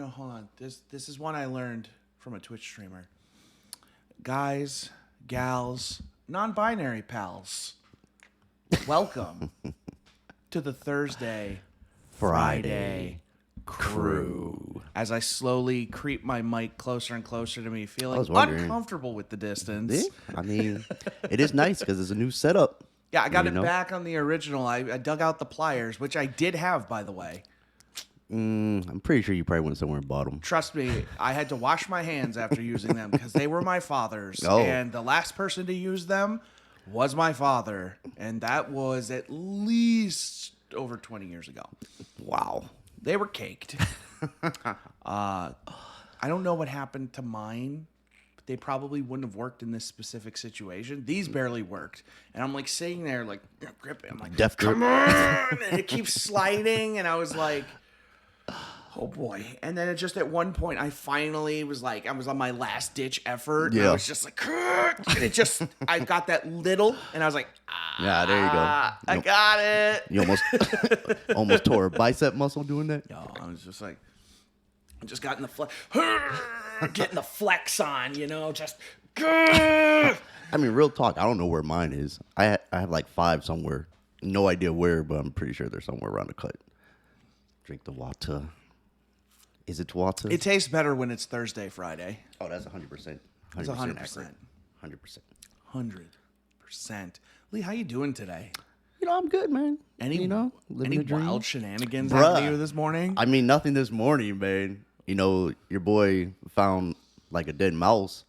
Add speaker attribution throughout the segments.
Speaker 1: no, hold on. This is one I learned from a Twitch streamer. Guys, gals, non-binary pals, welcome to the Thursday Friday crew. As I slowly creep my mic closer and closer to me, feeling uncomfortable with the distance.
Speaker 2: Yeah, I mean, it is nice because it's a new setup.
Speaker 1: Yeah, I got it back on the original. I dug out the pliers, which I did have, by the way.
Speaker 2: I'm pretty sure you probably went somewhere and bought them.
Speaker 1: Trust me, I had to wash my hands after using them because they were my father's.
Speaker 2: Oh.
Speaker 1: And the last person to use them was my father. And that was at least over 20 years ago.
Speaker 2: Wow.
Speaker 1: They were caked. I don't know what happened to mine. But they probably wouldn't have worked in this specific situation. These barely worked. And I'm like sitting there like gripping. I'm like,
Speaker 2: Death grip.
Speaker 1: come on. And it keeps sliding. And I was like, oh boy. And then it just at one point I finally was like, I was on my last ditch effort. And I was just like, and it just, I got that little and I was like,
Speaker 2: Yeah, there you go.
Speaker 1: I got it.
Speaker 2: You almost tore a bicep muscle doing that.
Speaker 1: No, I was just like, I just got in the flex, getting the flex on, just.
Speaker 2: I mean, real talk. I don't know where mine is. I have like 5 somewhere. No idea where, but I'm pretty sure they're somewhere around the cut. Drink the water. Is it water?
Speaker 1: It tastes better when it's Thursday, Friday.
Speaker 2: Oh, that's 100%. 100%.
Speaker 1: It's 100%.
Speaker 2: 100%.
Speaker 1: 100%. Lee, how you doing today?
Speaker 2: I'm good, man.
Speaker 1: Any
Speaker 2: living the dream.
Speaker 1: wild shenanigans
Speaker 2: Bruh.
Speaker 1: happening to you this morning?
Speaker 2: I mean, nothing this morning, man. Your boy found like a dead mouse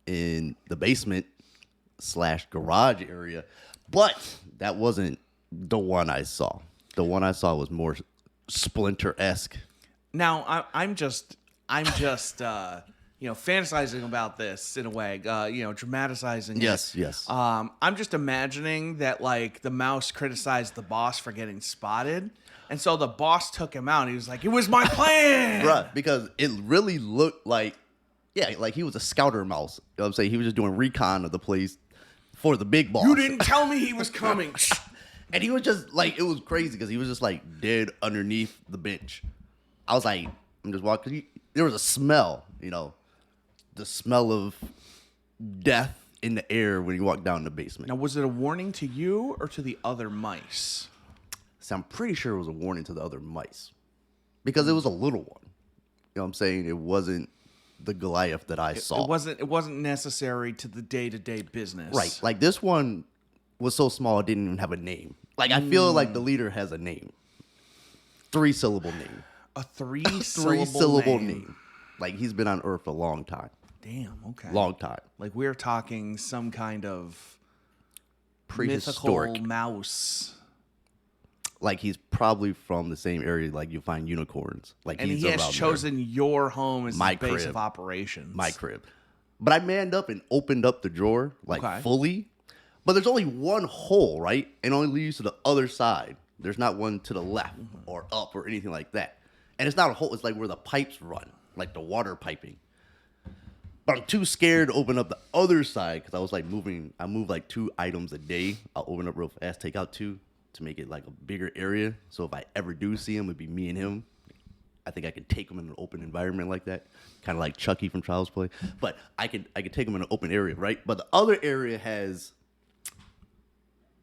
Speaker 2: in the basement / garage area, but that wasn't the one I saw. The one I saw was more Splinter-esque.
Speaker 1: Now, I'm just fantasizing about this in a way, dramatizing.
Speaker 2: Yes,
Speaker 1: it.
Speaker 2: yes.
Speaker 1: I'm just imagining that like the mouse criticized the boss for getting spotted, and so the boss took him out. He was like, "It was my plan,
Speaker 2: Bruh, because it really looked like, like he was a scouter mouse. You know what I'm saying? He was just doing recon of the place for the big boss.
Speaker 1: You didn't tell me he was coming."
Speaker 2: And he was just like, it was crazy because he was just like dead underneath the bench. I was like, I'm just walking. There was a smell, the smell of death in the air when you walk down the basement.
Speaker 1: Now, was it a warning to you or to the other mice?
Speaker 2: So I'm pretty sure it was a warning to the other mice because it was a little one. You know what I'm saying? It wasn't the Goliath that I saw.
Speaker 1: It wasn't necessary to the day-to-day business.
Speaker 2: Right. Like this one was so small it didn't even have a name. Like I feel like the leader has a name. 3-syllable name.
Speaker 1: A three-syllable
Speaker 2: name. Like he's been on Earth a long time.
Speaker 1: Damn, okay.
Speaker 2: Long time.
Speaker 1: Like we're talking some kind of
Speaker 2: Prehistoric.
Speaker 1: mythical mouse.
Speaker 2: Like he's probably from the same area like you find unicorns. Like
Speaker 1: And
Speaker 2: he's
Speaker 1: he has
Speaker 2: around
Speaker 1: chosen your home as
Speaker 2: My
Speaker 1: his base
Speaker 2: crib.
Speaker 1: of operations.
Speaker 2: my crib. But I manned up and opened up the drawer
Speaker 1: Okay.
Speaker 2: fully. But there's only one hole, right? And only leads to the other side. There's not one to the left or up or anything like that. And it's not a hole. It's like where the pipes run, like the water piping. But I'm too scared to open up the other side because I was like I move like 2 items a day. I'll open up real fast, take out 2 to make it like a bigger area. So if I ever do see him, it'd be me and him. I think I could take him in an open environment like that. Kind of like Chucky from Child's Play. But I could take him in an open area, right? But the other area has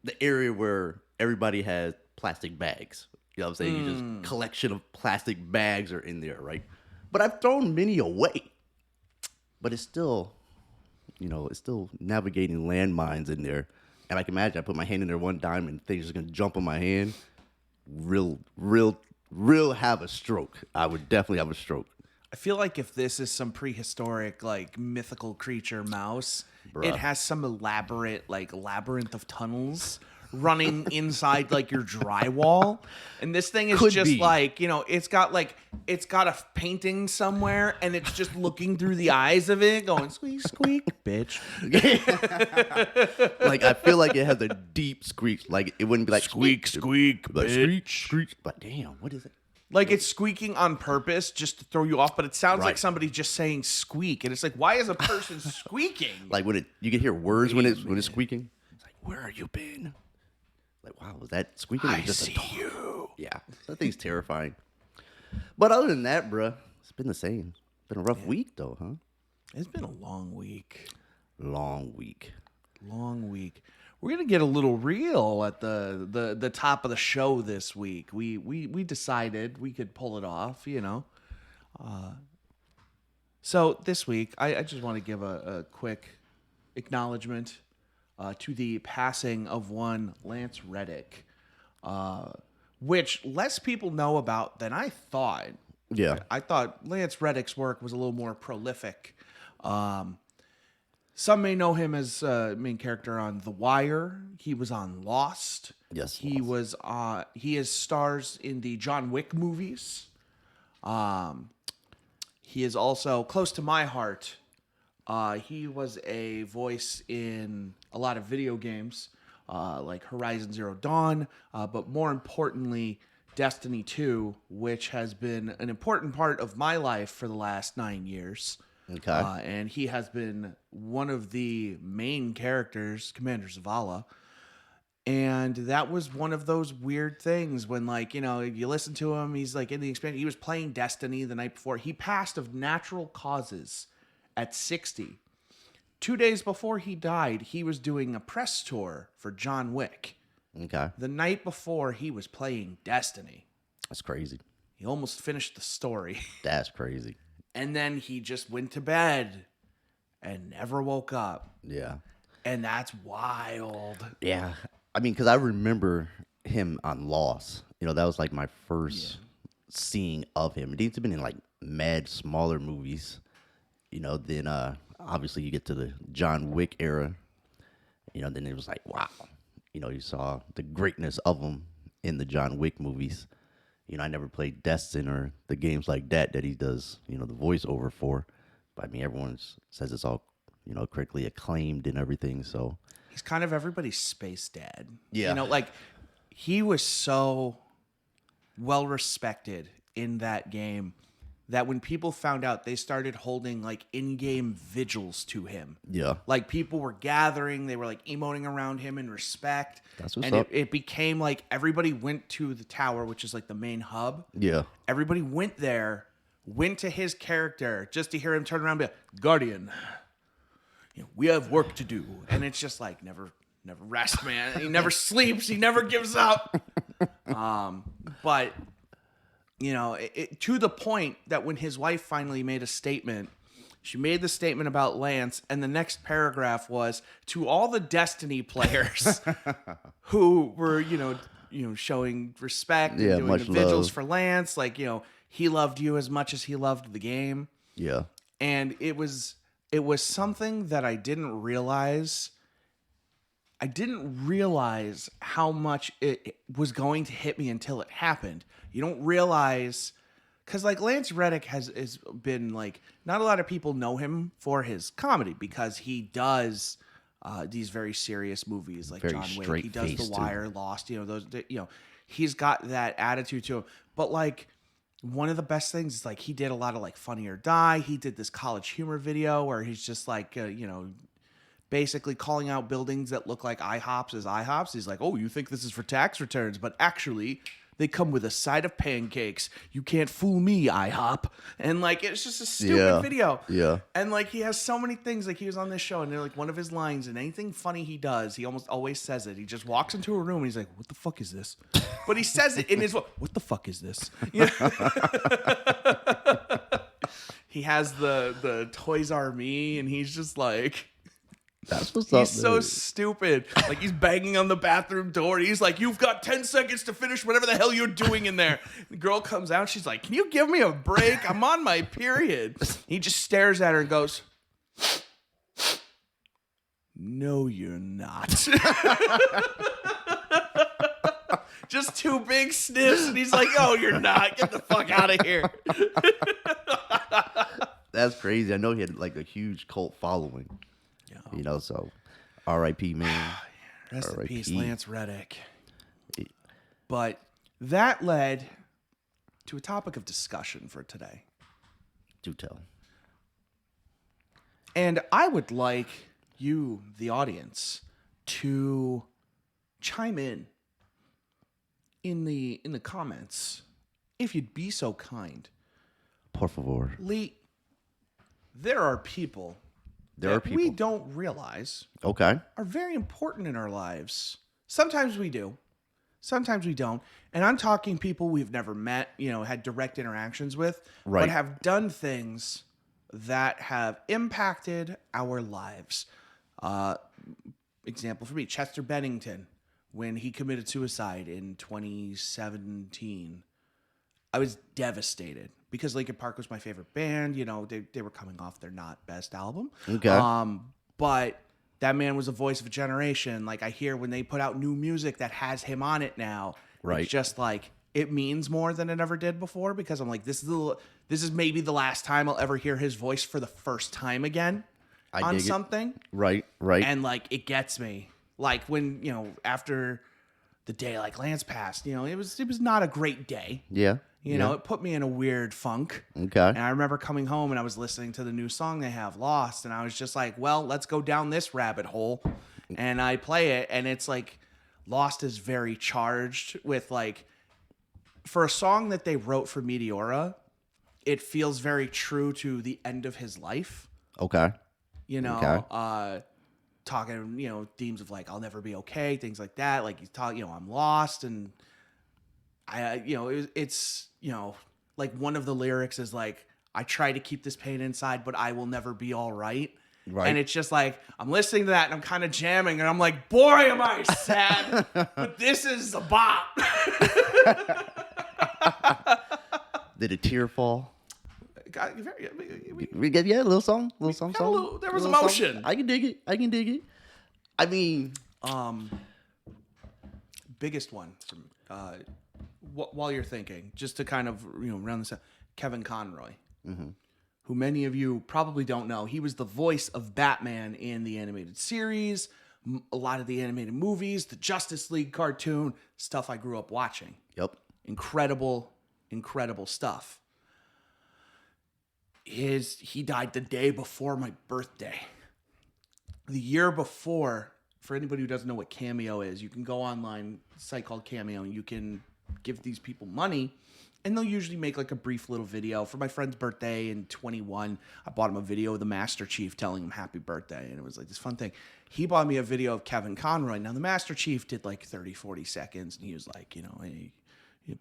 Speaker 2: the area where everybody has plastic bags. You know what I'm saying? You just collection of plastic bags are in there, right? But I've thrown many away. But it's still, it's still navigating landmines in there. And I can imagine I put my hand in there one time and things are going to jump on my hand. Real have a stroke. I would definitely have a stroke.
Speaker 1: I feel like if this is some prehistoric, like mythical creature mouse,
Speaker 2: Bruh.
Speaker 1: it has some elaborate, like labyrinth of tunnels running inside like your drywall. And this thing is
Speaker 2: Could
Speaker 1: just
Speaker 2: be.
Speaker 1: like, it's got a painting somewhere and it's just looking through the eyes of it going squeak, squeak, bitch.
Speaker 2: Like I feel like it has a deep screech. Like it wouldn't be like
Speaker 1: Squeak, squeak,
Speaker 2: like
Speaker 1: bitch.
Speaker 2: screech. But damn, what is it?
Speaker 1: Like it's squeaking on purpose just to throw you off, but it sounds like
Speaker 2: Right.
Speaker 1: somebody just saying squeak. And it's like, why is a person squeaking?
Speaker 2: Like when you can hear words when it's squeaking. It's like, where have you been? Like, wow, was that squeaking? Or
Speaker 1: I
Speaker 2: just
Speaker 1: see
Speaker 2: a dog?
Speaker 1: you.
Speaker 2: Yeah, that thing's terrifying. But other than that, bruh, It's been the same. Been a rough week though, huh?
Speaker 1: It's been a long week.
Speaker 2: Long week.
Speaker 1: Long week. We're gonna get a little real at the top of the show this week. We decided we could pull it off, you know. So this week, I just want to give a quick acknowledgement to the passing of one Lance Reddick, which less people know about than I thought.
Speaker 2: Yeah.
Speaker 1: I thought Lance Reddick's work was a little more prolific. Some may know him as main character on The Wire. He was on Lost.
Speaker 2: Yes,
Speaker 1: He was. He is stars in the John Wick movies. He is also close to my heart. He was a voice in a lot of video games, like Horizon Zero Dawn, but more importantly, Destiny 2, which has been an important part of my life for the last 9 years.
Speaker 2: Okay.
Speaker 1: And he has been one of the main characters, Commander Zavala. And that was one of those weird things when, like, you know, you listen to him, he's like in the expansion. He was playing Destiny the night before. He passed of natural causes at 60. 2 days before he died, he was doing a press tour for John Wick.
Speaker 2: Okay.
Speaker 1: The night before, he was playing Destiny.
Speaker 2: That's crazy.
Speaker 1: He almost finished the story.
Speaker 2: That's crazy.
Speaker 1: And then he just went to bed and never woke up.
Speaker 2: Yeah.
Speaker 1: And that's wild.
Speaker 2: Yeah. I mean, because I remember him on Lost. You know, that was like my first seeing of him. He's been in like mad smaller movies. You know, then obviously you get to the John Wick era. You know, then it was like, wow. You know, you saw the greatness of him in the John Wick movies. You know, I never played Destiny or the games like that he does, you know, the voiceover for. But I mean, everyone says it's all, you know, critically acclaimed and everything. So
Speaker 1: He's kind of everybody's space dad.
Speaker 2: Yeah.
Speaker 1: You know, like, he was so well respected in that game that when people found out, they started holding like in-game vigils to him.
Speaker 2: yeah,
Speaker 1: Like, people were gathering, they were like emoting around him in respect.
Speaker 2: That's what's
Speaker 1: and
Speaker 2: up.
Speaker 1: it became like everybody went to the tower, which is like the main hub.
Speaker 2: yeah,
Speaker 1: Everybody went there, went to his character just to hear him turn around and be like, Guardian, you know, we have work to do. And it's just like, never rest, man. He never sleeps. He never gives up. But, you know, to the point that when his wife finally made a statement, she made the statement about Lance, and the next paragraph was, to all the Destiny players who were, you know, showing respect and
Speaker 2: Yeah,
Speaker 1: doing
Speaker 2: much
Speaker 1: the vigils
Speaker 2: love.
Speaker 1: for Lance, like, you know, he loved you as much as he loved the game.
Speaker 2: yeah,
Speaker 1: And it was something that I didn't realize. I didn't realize how much it was going to hit me until it happened. You don't realize, because like Lance Reddick has been like, not a lot of people know him for his comedy because he does these very serious movies like
Speaker 2: Very
Speaker 1: John Wick. He does The
Speaker 2: straight-faced, too.
Speaker 1: Wire, Lost. You know those. You know, he's got that attitude to him. But like, one of the best things is like he did a lot of like Funny or Die. He did this college humor video where he's just like, you know, basically calling out buildings that look like IHOPs as IHOPs. He's like, oh, you think this is for tax returns, but actually they come with a side of pancakes. You can't fool me, IHOP. And like, it's just a stupid
Speaker 2: Yeah.
Speaker 1: video.
Speaker 2: Yeah.
Speaker 1: And like, he has so many things. Like, he was on this show and they're like, one of his lines, and anything funny he does, he almost always says it. He just walks into a room and he's like, what the fuck is this? But he says it in his, what the fuck is this? You know? He has the Toys R Me, and he's just like,
Speaker 2: that's what's up.
Speaker 1: he's so
Speaker 2: dude.
Speaker 1: stupid. Like, he's banging on the bathroom door. He's like, you've got 10 seconds to finish whatever the hell you're doing in there. The girl comes out. She's like, can you give me a break? I'm on my period. He just stares at her and goes, no, you're not. Just two big sniffs. And he's like, oh, you're not. Get the fuck out of here.
Speaker 2: That's crazy. I know he had like a huge cult following.
Speaker 1: Yeah.
Speaker 2: You know, so R.I.P. man.
Speaker 1: Rest in
Speaker 2: R.I.P..
Speaker 1: peace, Lance Reddick. But that led to a topic of discussion for today.
Speaker 2: Do tell.
Speaker 1: And I would like you, the audience, to chime in the comments, if you'd be so kind.
Speaker 2: Por favor.
Speaker 1: Lee, there are people
Speaker 2: There are
Speaker 1: that we
Speaker 2: people.
Speaker 1: don't realize
Speaker 2: Okay.
Speaker 1: are very important in our lives. Sometimes we do. Sometimes we don't. And I'm talking people we've never met, had direct interactions with,
Speaker 2: Right.
Speaker 1: but have done things that have impacted our lives. Example for me, Chester Bennington, when he committed suicide in 2017. I was devastated because Linkin Park was my favorite band. They were coming off their not best album.
Speaker 2: Okay.
Speaker 1: But that man was a voice of a generation. Like, I hear when they put out new music that has him on it now,
Speaker 2: Right.
Speaker 1: it's just like it means more than it ever did before, because I'm like, this is maybe the last time I'll ever hear his voice for the first time again on
Speaker 2: dig it.
Speaker 1: something.
Speaker 2: Right.
Speaker 1: And like, it gets me. Like, when, after the day like Lance passed, it was not a great day.
Speaker 2: Yeah.
Speaker 1: It put me in a weird funk.
Speaker 2: Okay.
Speaker 1: And I remember coming home and I was listening to the new song they have, Lost, and I was just like, well, let's go down this rabbit hole. And I play it, and it's like, Lost is very charged with, like, for a song that they wrote for Meteora, it feels very true to the end of his life.
Speaker 2: Okay.
Speaker 1: Talking, themes of like, I'll never be okay, things like that. Like, he's talking, I'm lost, and it's like, one of the lyrics is like, I try to keep this pain inside, but I will never be all right.
Speaker 2: Right.
Speaker 1: And it's just like, I'm listening to that and I'm kind of jamming, and I'm like, boy, am I sad, but this is a bop.
Speaker 2: Did a tear fall?
Speaker 1: We
Speaker 2: We get a little song,
Speaker 1: got a
Speaker 2: song.
Speaker 1: little- there was
Speaker 2: Little
Speaker 1: emotion.
Speaker 2: song. I can dig it. I mean,
Speaker 1: biggest one from while you're thinking, just to kind of round this up, Kevin Conroy, who many of you probably don't know. He was the voice of Batman in the animated series, a lot of the animated movies, the Justice League cartoon, stuff I grew up watching.
Speaker 2: yep.
Speaker 1: Incredible stuff. He died the day before my birthday. The year before, for anybody who doesn't know what Cameo is, you can go online, a site called Cameo, and you can give these people money, and they'll usually make like a brief little video. For my friend's birthday in 21, I bought him a video of the Master Chief telling him happy birthday, and it was like this fun thing. He bought me a video of Kevin Conroy. Now, the Master Chief did like 30, 40 seconds, and he was like, hey,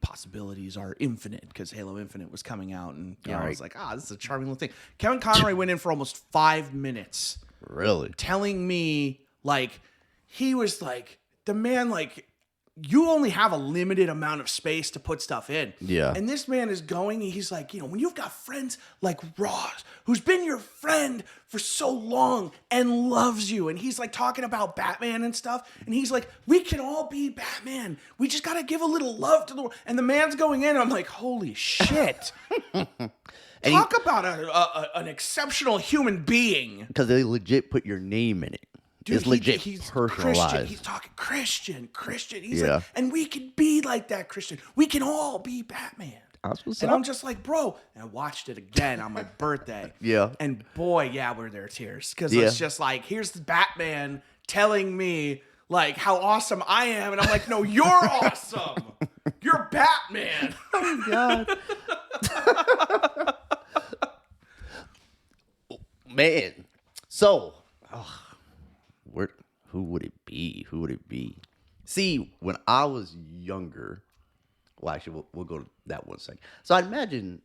Speaker 1: possibilities are infinite, because Halo Infinite was coming out, and I was like, this is a charming little thing. Kevin Conroy went in for almost 5 minutes
Speaker 2: Really?
Speaker 1: telling me, like, he was like, the man, like, you only have a limited amount of space to put stuff in.
Speaker 2: Yeah.
Speaker 1: And this man is going, he's like, when you've got friends like Ross, who's been your friend for so long and loves you, and he's like talking about Batman and stuff, and he's like, we can all be Batman. We just got to give a little love to the world. And the man's going in, and I'm like, holy shit. Talk about an exceptional human being.
Speaker 2: Because they legit put your name in it.
Speaker 1: Dude,
Speaker 2: it's legit
Speaker 1: he's
Speaker 2: personalized.
Speaker 1: Christian. He's talking Christian. He's
Speaker 2: Yeah.
Speaker 1: like, and we can be like that, Christian. We can all be Batman.
Speaker 2: That's what's
Speaker 1: And
Speaker 2: up.
Speaker 1: I'm just like, bro. And I watched it again on my birthday.
Speaker 2: Yeah.
Speaker 1: And boy, were there tears. Because
Speaker 2: Yeah.
Speaker 1: it's just like, here's the Batman telling me, like, how awesome I am. And I'm like, no, you're awesome. You're Batman.
Speaker 2: Oh, God. Man. So, who would it be? See, when I was younger, well, actually, we'll go to that one second. So I'd imagine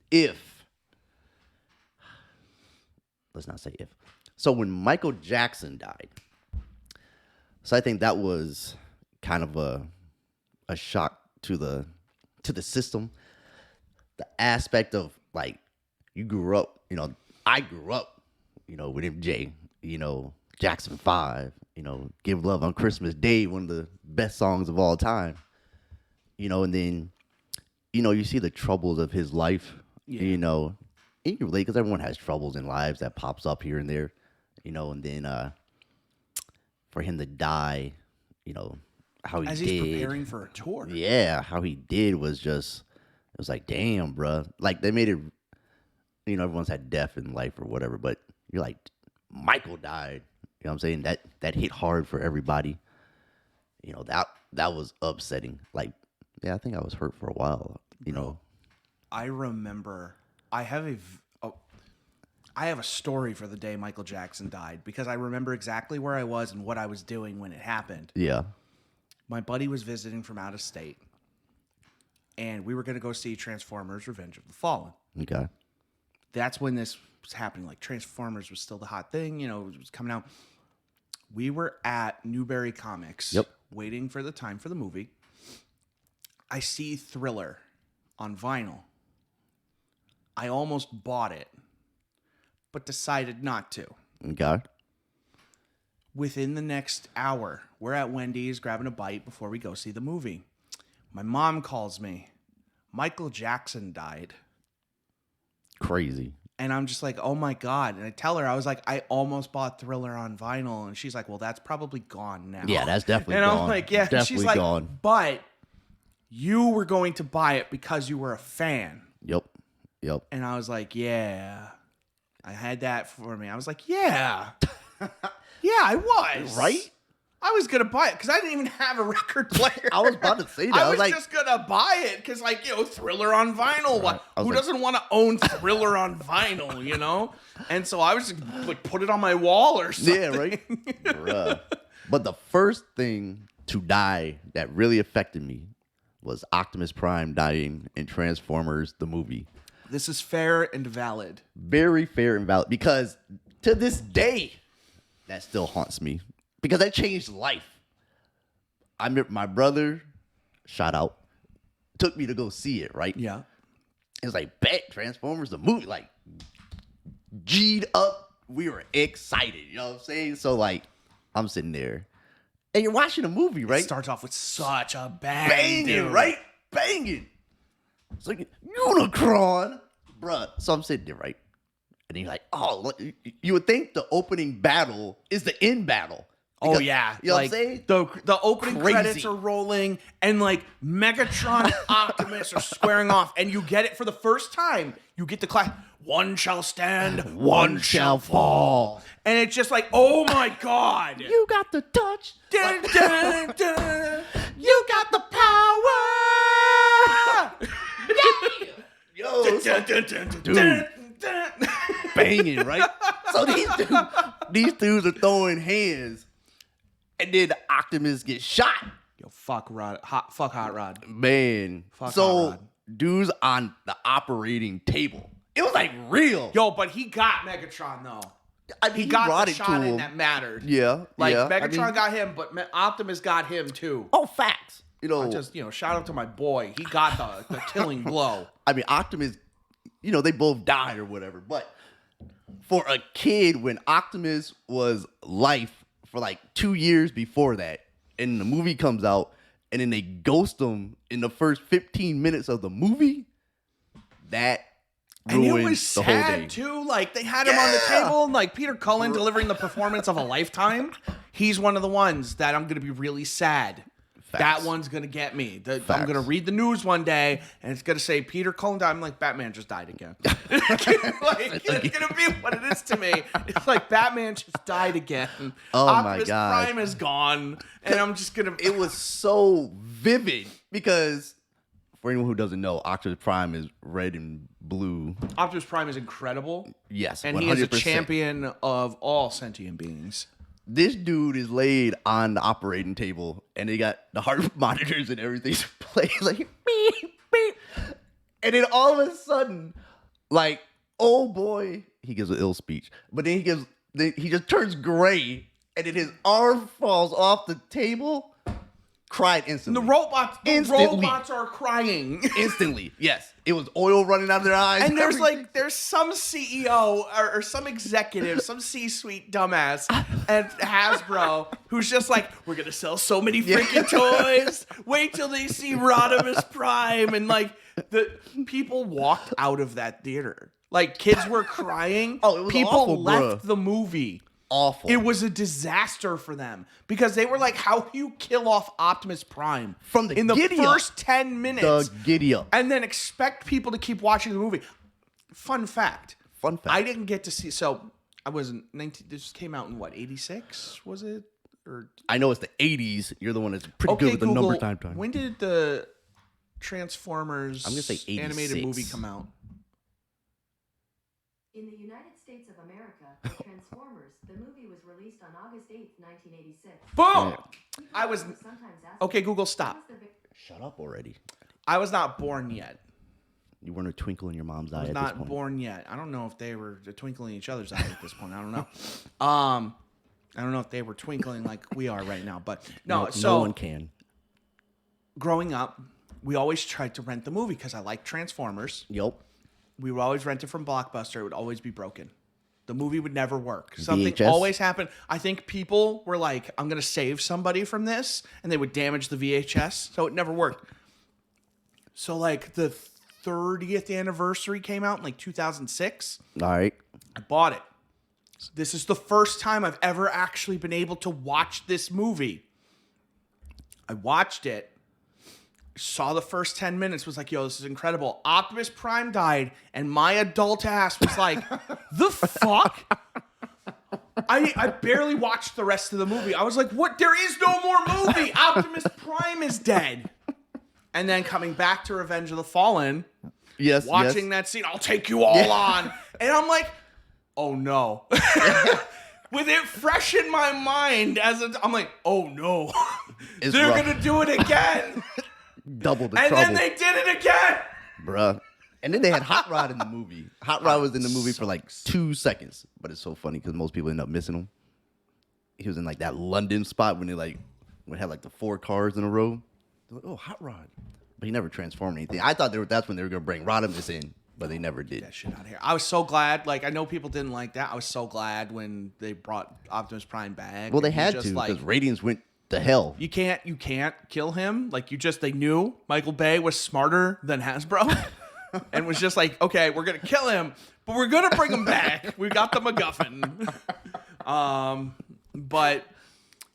Speaker 2: let's not say if. So when Michael Jackson died, so I think that was kind of a shock to the system. The aspect of, like, you grew up, I grew up, with MJ, Jackson 5, Give Love on Christmas Day, one of the best songs of all time, and then, you see the troubles of his life,
Speaker 1: Yeah.
Speaker 2: and you can relate because everyone has troubles in lives that pops up here and there, and then for him to die, how he
Speaker 1: As
Speaker 2: did.
Speaker 1: he's preparing for a tour.
Speaker 2: Yeah, how he did was just, it was like, damn, bruh. Like, they made it, everyone's had death in life or whatever, but you're like, Michael died. You know what I'm saying? That hit hard for everybody. That was upsetting. Like, yeah, I think I was hurt for a while,
Speaker 1: I remember I have a story for the day Michael Jackson died because I remember exactly where I was and what I was doing when it happened.
Speaker 2: Yeah.
Speaker 1: My buddy was visiting from out of state, and we were going to go see Transformers: Revenge of the Fallen.
Speaker 2: Okay.
Speaker 1: That's when this was happening. Like Transformers was still the hot thing, it was coming out. We were at Newberry Comics,
Speaker 2: Yep.
Speaker 1: waiting for the time for the movie. I see Thriller on vinyl. I almost bought it, but decided not to.
Speaker 2: Okay.
Speaker 1: Within the next hour, we're at Wendy's grabbing a bite before we go see the movie. My mom calls me. Michael Jackson died.
Speaker 2: Crazy.
Speaker 1: And I'm just like, oh my God. And I tell her, I was like, I almost bought Thriller on vinyl. And she's like, well, that's probably gone now.
Speaker 2: Yeah, that's definitely
Speaker 1: and
Speaker 2: gone.
Speaker 1: I'm like, yeah.
Speaker 2: Definitely
Speaker 1: She's like,
Speaker 2: gone.
Speaker 1: but you were going to buy it because you were a fan.
Speaker 2: Yep.
Speaker 1: And I was like, yeah. I had that for me. I was like, yeah. Yeah, I was.
Speaker 2: Right?
Speaker 1: I was going to buy it because I didn't even have a record player.
Speaker 2: I was about to say that.
Speaker 1: I was
Speaker 2: like,
Speaker 1: just going to buy it because, Thriller on vinyl.
Speaker 2: Right.
Speaker 1: Who doesn't want to own Thriller on vinyl, And so I was just, put it on my wall or something.
Speaker 2: yeah, right? Bruh. But the first thing to die that really affected me was Optimus Prime dying in Transformers, the movie.
Speaker 1: This is fair and valid.
Speaker 2: Very fair and valid because to this day, that still haunts me because that changed life. I remember my brother, shout out, took me to go see it, right?
Speaker 1: Yeah.
Speaker 2: It was like, bet Transformers, the movie, like, G'd up. We were excited, you know what I'm saying? So, I'm sitting there and you're watching a movie, right?
Speaker 1: It starts off with such a bang.
Speaker 2: Banging,
Speaker 1: dude.
Speaker 2: right? Banging. It's like Unicron, bruh. So I'm sitting there, right? And you're like, oh, look, you would think the opening battle is the end battle.
Speaker 1: Oh, yeah.
Speaker 2: You know what I'm saying?
Speaker 1: The opening
Speaker 2: Crazy.
Speaker 1: credits are rolling, and Megatron and Optimus are squaring off, and you get it for the first time. You get the class. One shall stand, one shall fall. And it's just like, oh my God.
Speaker 2: You got the touch.
Speaker 1: Dun, dun, dun.
Speaker 2: You got the power. Yo,
Speaker 1: Dun, dun, dun, dun,
Speaker 2: Dude.
Speaker 1: dun, dun.
Speaker 2: banging, right? So these dudes are throwing hands, and then Optimus gets shot.
Speaker 1: Yo, fuck Hot Rod.
Speaker 2: Man,
Speaker 1: Fuck Hot
Speaker 2: so
Speaker 1: Rod.
Speaker 2: dudes on the operating table. It was like real.
Speaker 1: Yo, but he got Megatron though.
Speaker 2: I mean,
Speaker 1: He got
Speaker 2: brought
Speaker 1: the
Speaker 2: it to
Speaker 1: shot in
Speaker 2: him.
Speaker 1: that mattered.
Speaker 2: Yeah, yeah.
Speaker 1: Megatron got him, but Optimus got him too.
Speaker 2: Oh, facts. You know,
Speaker 1: Just shout out to my boy. He got the killing blow.
Speaker 2: I mean, Optimus. They both died or whatever. But for a kid, when Optimus was life for 2 years before that, and the movie comes out, and then they ghost him in the first 15 minutes of the movie, that
Speaker 1: And it
Speaker 2: ruined
Speaker 1: was
Speaker 2: the whole
Speaker 1: sad
Speaker 2: day.
Speaker 1: too. They had him on the table, and Peter Cullen delivering the performance of a lifetime. He's one of the ones that I'm gonna be really sad.
Speaker 2: Facts.
Speaker 1: That one's gonna get me. I'm
Speaker 2: Facts.
Speaker 1: gonna read the news one day, and it's gonna say Peter Cullen died. I'm like, Batman just died again. It's gonna be what it is to me. It's like Batman just died again.
Speaker 2: Oh my
Speaker 1: Optimus
Speaker 2: God.
Speaker 1: Prime is gone, and I'm just gonna.
Speaker 2: It was so vivid because, for anyone who doesn't know, Optimus Prime is red and blue.
Speaker 1: Optimus Prime is incredible.
Speaker 2: Yes,
Speaker 1: And
Speaker 2: 100%.
Speaker 1: he is a champion of all sentient beings.
Speaker 2: This dude is laid on the operating table, and they got the heart monitors and everything playing beep, beep. And then all of a sudden, oh boy, he gives an ill speech. But then he just turns gray, and then his arm falls off the table. Cried instantly.
Speaker 1: And the robots are crying.
Speaker 2: Instantly, yes. It was oil running out of their eyes.
Speaker 1: And there's
Speaker 2: everything.
Speaker 1: there's some CEO or some executive, some C-suite dumbass at Hasbro who's just we're gonna sell so many freaking toys. Wait till they see Rodimus Prime, and the people walked out of that theater. Kids were crying.
Speaker 2: Oh, it was
Speaker 1: people
Speaker 2: awful,
Speaker 1: left
Speaker 2: bruh.
Speaker 1: the movie.
Speaker 2: Awful.
Speaker 1: It was a disaster for them because they were like, "How do you kill off Optimus Prime
Speaker 2: From the
Speaker 1: in the
Speaker 2: giddy up.
Speaker 1: first 10 minutes?"
Speaker 2: the giddy up.
Speaker 1: And then expect people to keep watching the movie. Fun fact.
Speaker 2: Fun fact.
Speaker 1: I didn't get to see. So I was 19. This came out in 86? Was it? Or
Speaker 2: I know it's the 80s. You're the one that's pretty
Speaker 1: okay,
Speaker 2: good with the
Speaker 1: Google,
Speaker 2: number time.
Speaker 1: When did the Transformers
Speaker 2: I'm gonna say 86.
Speaker 1: animated movie come out?
Speaker 3: In the United States of America, Transformers, the movie was released on August 8th, 1986.
Speaker 1: Boom!
Speaker 3: People
Speaker 1: I was...
Speaker 3: sometimes ask
Speaker 1: Okay,
Speaker 3: me,
Speaker 1: Google,
Speaker 3: "What
Speaker 1: stop.
Speaker 3: was the vic-"
Speaker 2: Shut up already.
Speaker 1: I was not born yet.
Speaker 2: You weren't a twinkle in your mom's eye
Speaker 1: I was
Speaker 2: at this
Speaker 1: not
Speaker 2: point.
Speaker 1: born yet. I don't know if they were twinkling in each other's eye at this point. I don't know. I don't know if they were twinkling like we are right now. But no, so
Speaker 2: no one can.
Speaker 1: growing up, we always tried to rent the movie because I like Transformers.
Speaker 2: Yup.
Speaker 1: We would always rent it from Blockbuster. It would always be broken. The movie would never work. Something
Speaker 2: VHS?
Speaker 1: always happened. I think people were like, I'm going to save somebody from this. And they would damage the VHS. So it never worked. So like the 30th anniversary came out in like 2006.
Speaker 2: All right.
Speaker 1: I bought it. This is the first time I've ever actually been able to watch this movie. I watched it. Saw the first 10 minutes, was like, yo, this is incredible. Optimus Prime died, and my adult ass was like, the fuck? I barely watched the rest of the movie. I was like, what? There is no more movie. Optimus Prime is dead. And then coming back to Revenge of the Fallen,
Speaker 2: Yes.
Speaker 1: watching that scene, I'll take you all on. And I'm like, oh no. With it fresh in my mind, I'm like, oh no.
Speaker 2: It's
Speaker 1: They're
Speaker 2: rough.
Speaker 1: going to do it again.
Speaker 2: Double the
Speaker 1: And
Speaker 2: trouble,
Speaker 1: then they did it again.
Speaker 2: bruh. And then they had Hot Rod in the movie. Hot Rod was in the movie for like 2 seconds, but it's so funny because most people end up missing him. He was in like that London spot when they had like the 4 cars in a row. They're like, oh, Hot Rod, but he never transformed anything. I thought that's when they were gonna bring Rodimus in, but they never did.
Speaker 1: That shit out of here. I was so glad. Like, I know people didn't like that. I was so glad when they brought Optimus Prime back.
Speaker 2: Well, they
Speaker 1: And he
Speaker 2: had
Speaker 1: just,
Speaker 2: to
Speaker 1: like,
Speaker 2: because ratings went to hell.
Speaker 1: you can't kill him. Like, they knew Michael Bay was smarter than Hasbro. And was just like, okay, we're gonna kill him, but we're gonna bring him back. We got the MacGuffin. But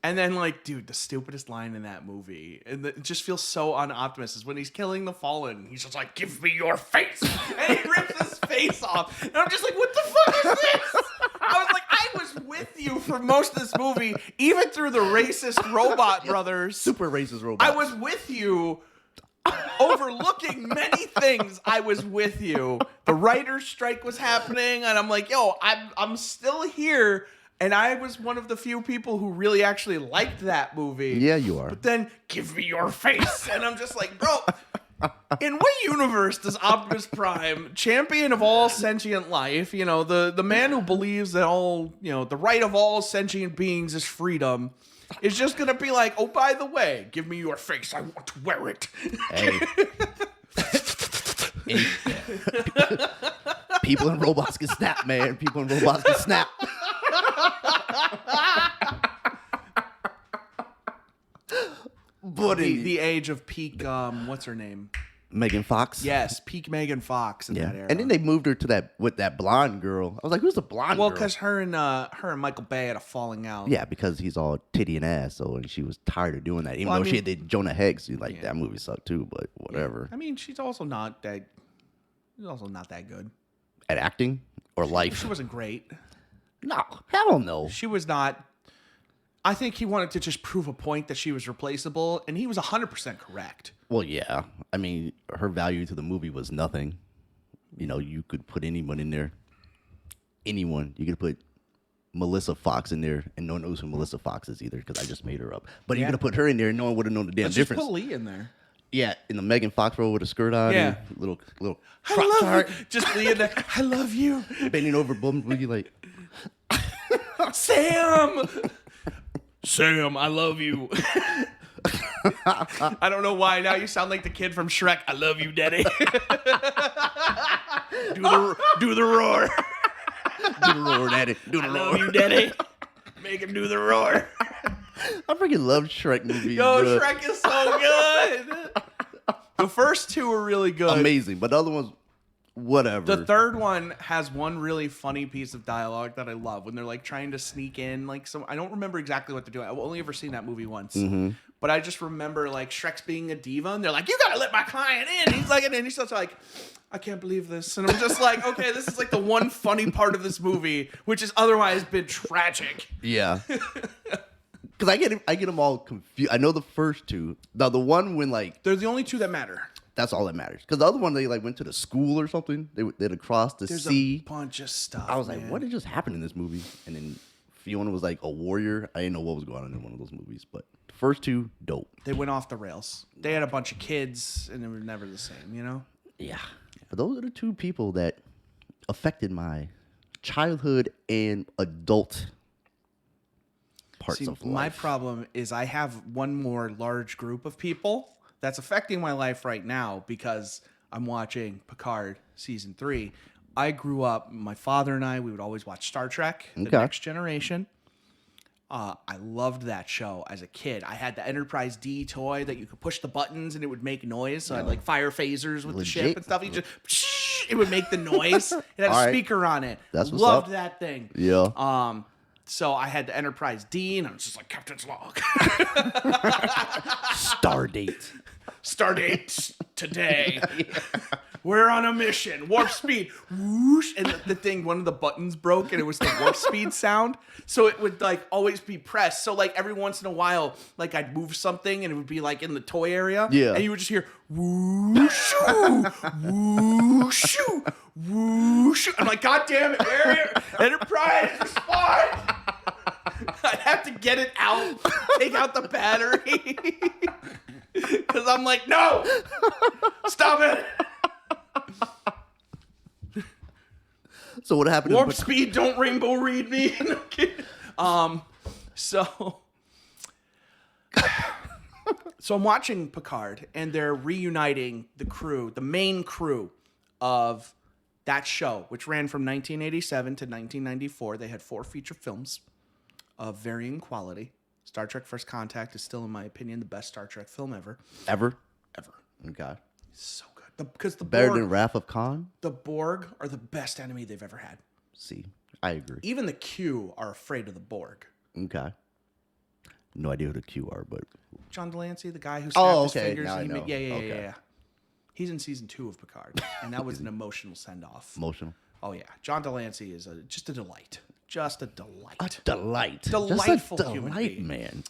Speaker 1: and then like, dude, the stupidest line in that movie, and it just feels so un-Optimus, is when he's killing the Fallen. He's just like, "Give me your face," and he rips his face off. And I'm just like, "What the fuck is this?" I was like, I was with you for most of this movie, even through the racist robot brothers.
Speaker 2: Super racist robot.
Speaker 1: I was with you. Overlooking many things, I was with you. The writer's strike was happening, and I'm like, yo, I'm still here. And I was one of the few people who really actually liked that movie.
Speaker 2: Yeah, you are.
Speaker 1: But then, give me your face. And I'm just like, bro, in what universe does Optimus Prime, champion of all sentient life, the man who believes that all, the right of all sentient beings is freedom, is just going to be like, oh, by the way, give me your face. I want to wear it.
Speaker 2: Hey. People and robots can snap, man. People and robots can snap. But
Speaker 1: The age of peak, what's her name?
Speaker 2: Megan Fox.
Speaker 1: Yes, peak Megan Fox in
Speaker 2: Yeah.
Speaker 1: that era.
Speaker 2: And then they moved her to that blonde girl. I was like, who's the blonde
Speaker 1: well,
Speaker 2: girl?
Speaker 1: because her and Michael Bay had a falling out.
Speaker 2: Yeah, because he's all titty and ass, and she was tired of doing that. Even
Speaker 1: Well, I
Speaker 2: though
Speaker 1: mean-
Speaker 2: she did Jonah Hex, that movie sucked too, but whatever.
Speaker 1: I mean, she's also not that good.
Speaker 2: At acting or life?
Speaker 1: She wasn't great.
Speaker 2: No, hell no.
Speaker 1: She was not. I think he wanted to just prove a point that she was replaceable, and he was 100% correct.
Speaker 2: Well, yeah. I mean, her value to the movie was nothing. You could put anyone in there. Anyone. You could put Melissa Fox in there, and no one knows who Melissa Fox is either because I just made her up. But you
Speaker 1: Yeah.
Speaker 2: could have put her in there, and no one would have known the damn
Speaker 1: Let's just
Speaker 2: difference.
Speaker 1: put Lee in there.
Speaker 2: Yeah, in the Megan Fox role with a skirt on,
Speaker 1: Yeah.
Speaker 2: and little
Speaker 1: I
Speaker 2: crop
Speaker 1: love
Speaker 2: chart,
Speaker 1: you. Just Lee in there. I love you.
Speaker 2: bending over Bumblebee like,
Speaker 1: Sam! Sam, I love you. I don't know why. Now you sound like the kid from Shrek. I love you, Daddy. do the roar.
Speaker 2: do the roar, daddy, do the
Speaker 1: I
Speaker 2: roar.
Speaker 1: love you, Daddy. Make him do the roar.
Speaker 2: I freaking love Shrek movies.
Speaker 1: Yo,
Speaker 2: bruh.
Speaker 1: Shrek is so good. The first two are really good.
Speaker 2: Amazing, but the other ones, whatever.
Speaker 1: The third one has one really funny piece of dialogue that I love when they're like trying to sneak in like some. I don't remember exactly what they're doing. I've only ever seen that movie once, but I just remember like Shrek's being a diva, and they're like, "You gotta let my client in." He's like, and he's just like, "I can't believe this," and I'm just like, "Okay, this is like the one funny part of this movie, which has otherwise been tragic."
Speaker 2: Yeah. Because I get them all confused. I know the first two. Now the one when like
Speaker 1: They're the only two that matter.
Speaker 2: That's all that matters. Because the other one, they like went to the school or something. They'd across the
Speaker 1: There's
Speaker 2: sea.
Speaker 1: a bunch of stuff.
Speaker 2: I was like,
Speaker 1: man.
Speaker 2: what did just happen in this movie? And then Fiona was like a warrior. I didn't know what was going on in one of those movies. But the first two, dope.
Speaker 1: They went off the rails. They had a bunch of kids, and they were never the same, you know?
Speaker 2: Yeah. But those are the two people that affected my childhood and adult parts
Speaker 1: See,
Speaker 2: of life.
Speaker 1: my problem is I have one more large group of people that's affecting my life right now because I'm watching Picard season 3. I grew up, my father and I, we would always watch Star Trek, The
Speaker 2: Okay.
Speaker 1: Next Generation. I loved that show as a kid. I had the Enterprise D toy that you could push the buttons and it would make noise. So I had like fire phasers with the ship
Speaker 2: Legit?
Speaker 1: and stuff. You just, it would make the noise. It had a
Speaker 2: All right.
Speaker 1: speaker on it.
Speaker 2: That's what's
Speaker 1: Loved
Speaker 2: up.
Speaker 1: that thing.
Speaker 2: Yeah.
Speaker 1: So I had the Enterprise D, and I was just like, Captain's log.
Speaker 2: Stardate.
Speaker 1: Stardate today. We're on a mission. Warp speed. Whoosh. And the thing, one of the buttons broke, and it was the warp speed sound. So it would like always be pressed. So like every once in a while, like I'd move something, and it would be like in the toy area.
Speaker 2: Yeah.
Speaker 1: And you would just hear whoosh, whoosh, whoosh. I'm like, God damn it, Enterprise, respond. I'd have to get it out, take out the battery. Because I'm like, no, stop it.
Speaker 2: So what happened?
Speaker 1: Warp speed, don't rainbow read me. No kidding. So I'm watching Picard, and they're reuniting the crew, the main crew of that show, which ran from 1987 to 1994. They had 4 feature films of varying quality. Star Trek First Contact is still, in my opinion, the best Star Trek film ever.
Speaker 2: Ever?
Speaker 1: Ever.
Speaker 2: Okay.
Speaker 1: So good. Because the
Speaker 2: Better
Speaker 1: Borg,
Speaker 2: than Wrath of Khan?
Speaker 1: the Borg are the best enemy they've ever had.
Speaker 2: See, I agree.
Speaker 1: Even the Q are afraid of the Borg.
Speaker 2: Okay. No idea who the Q are, but
Speaker 1: John Delancey, the guy who snapped
Speaker 2: Oh,
Speaker 1: his
Speaker 2: okay.
Speaker 1: fingers.
Speaker 2: Now I
Speaker 1: he
Speaker 2: know.
Speaker 1: yeah.
Speaker 2: Okay.
Speaker 1: He's in season 2 of Picard, and that was an emotional send-off.
Speaker 2: emotional.
Speaker 1: Oh yeah, John Delancey is just a delight. Just a delight.
Speaker 2: Delight.
Speaker 1: Delightful
Speaker 2: Just a
Speaker 1: human
Speaker 2: delight,
Speaker 1: being.
Speaker 2: man.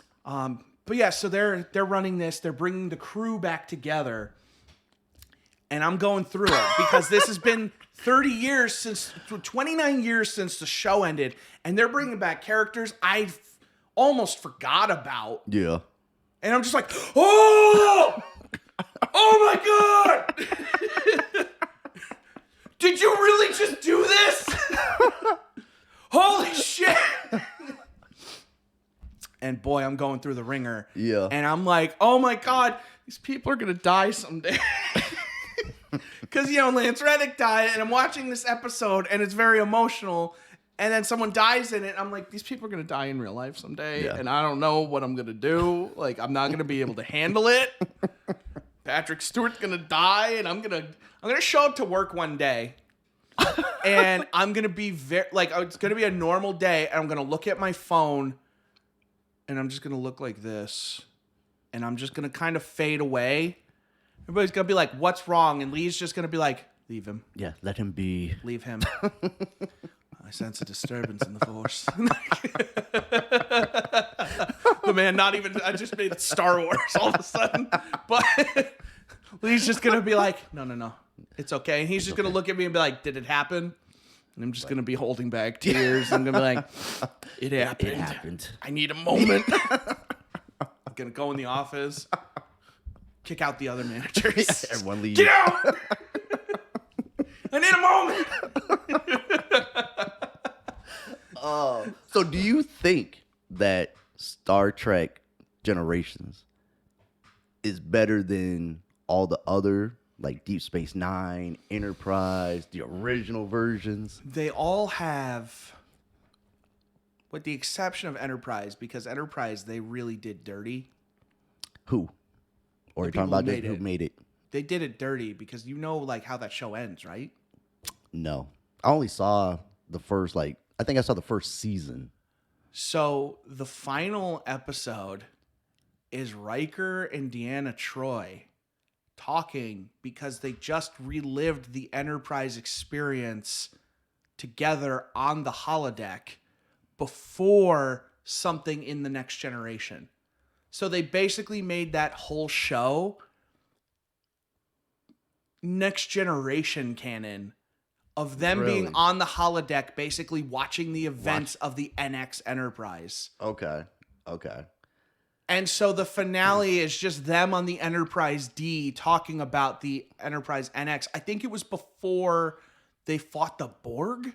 Speaker 1: But yeah, so they're running this. They're bringing the crew back together, and I'm going through it because this has been 29 years since the show ended, and they're bringing back characters I almost forgot about,
Speaker 2: Yeah.
Speaker 1: and I'm just like, oh my god, did you really just do this? Holy shit. And boy, I'm going through the ringer.
Speaker 2: Yeah.
Speaker 1: And I'm like, oh my God, these people are going to die someday. Because, Lance Reddick died, and I'm watching this episode, and it's very emotional. And then someone dies in it. I'm like, these people are going to die in real life someday.
Speaker 2: Yeah.
Speaker 1: And I don't know what I'm going to do. Like, I'm not going to be able to handle it. Patrick Stewart's going to die, and I'm going to show up to work one day. And I'm going to be it's going to be a normal day, and I'm going to look at my phone, and I'm just going to look like this. And I'm just going to kind of fade away. Everybody's going to be like, what's wrong? And Lee's just going to be like, leave him.
Speaker 2: Yeah, let him be.
Speaker 1: Leave him. I sense a disturbance in the force. The man, I just made Star Wars all of a sudden. But Lee's just going to be like, no, it's okay. And he's just going to look at me and be like, did it happen? And I'm just going to be holding back tears. I'm going to be like, it happened.
Speaker 2: It happened.
Speaker 1: I need a moment. I'm going to go in the office, kick out the other managers.
Speaker 2: Everyone leaves.
Speaker 1: Get out! I need a moment.
Speaker 2: So do you think that Star Trek Generations is better than all the other, like Deep Space Nine, Enterprise, the original versions?
Speaker 1: They all have, with the exception of Enterprise, because Enterprise, they really did dirty.
Speaker 2: Who? Or you're talking
Speaker 1: people
Speaker 2: about
Speaker 1: who
Speaker 2: just
Speaker 1: made
Speaker 2: who
Speaker 1: it.
Speaker 2: made it?
Speaker 1: They did it dirty because like how that show ends, right?
Speaker 2: No. I only saw the first, I think I saw the first season.
Speaker 1: So the final episode is Riker and Deanna Troi talking because they just relived the Enterprise experience together on the holodeck before something in the Next Generation. So they basically made that whole show Next Generation canon of them being
Speaker 2: Really?
Speaker 1: on the holodeck, basically watching the events of the NX Enterprise.
Speaker 2: Okay.
Speaker 1: And so the finale is just them on the Enterprise D talking about the Enterprise NX. I think it was before they fought the Borg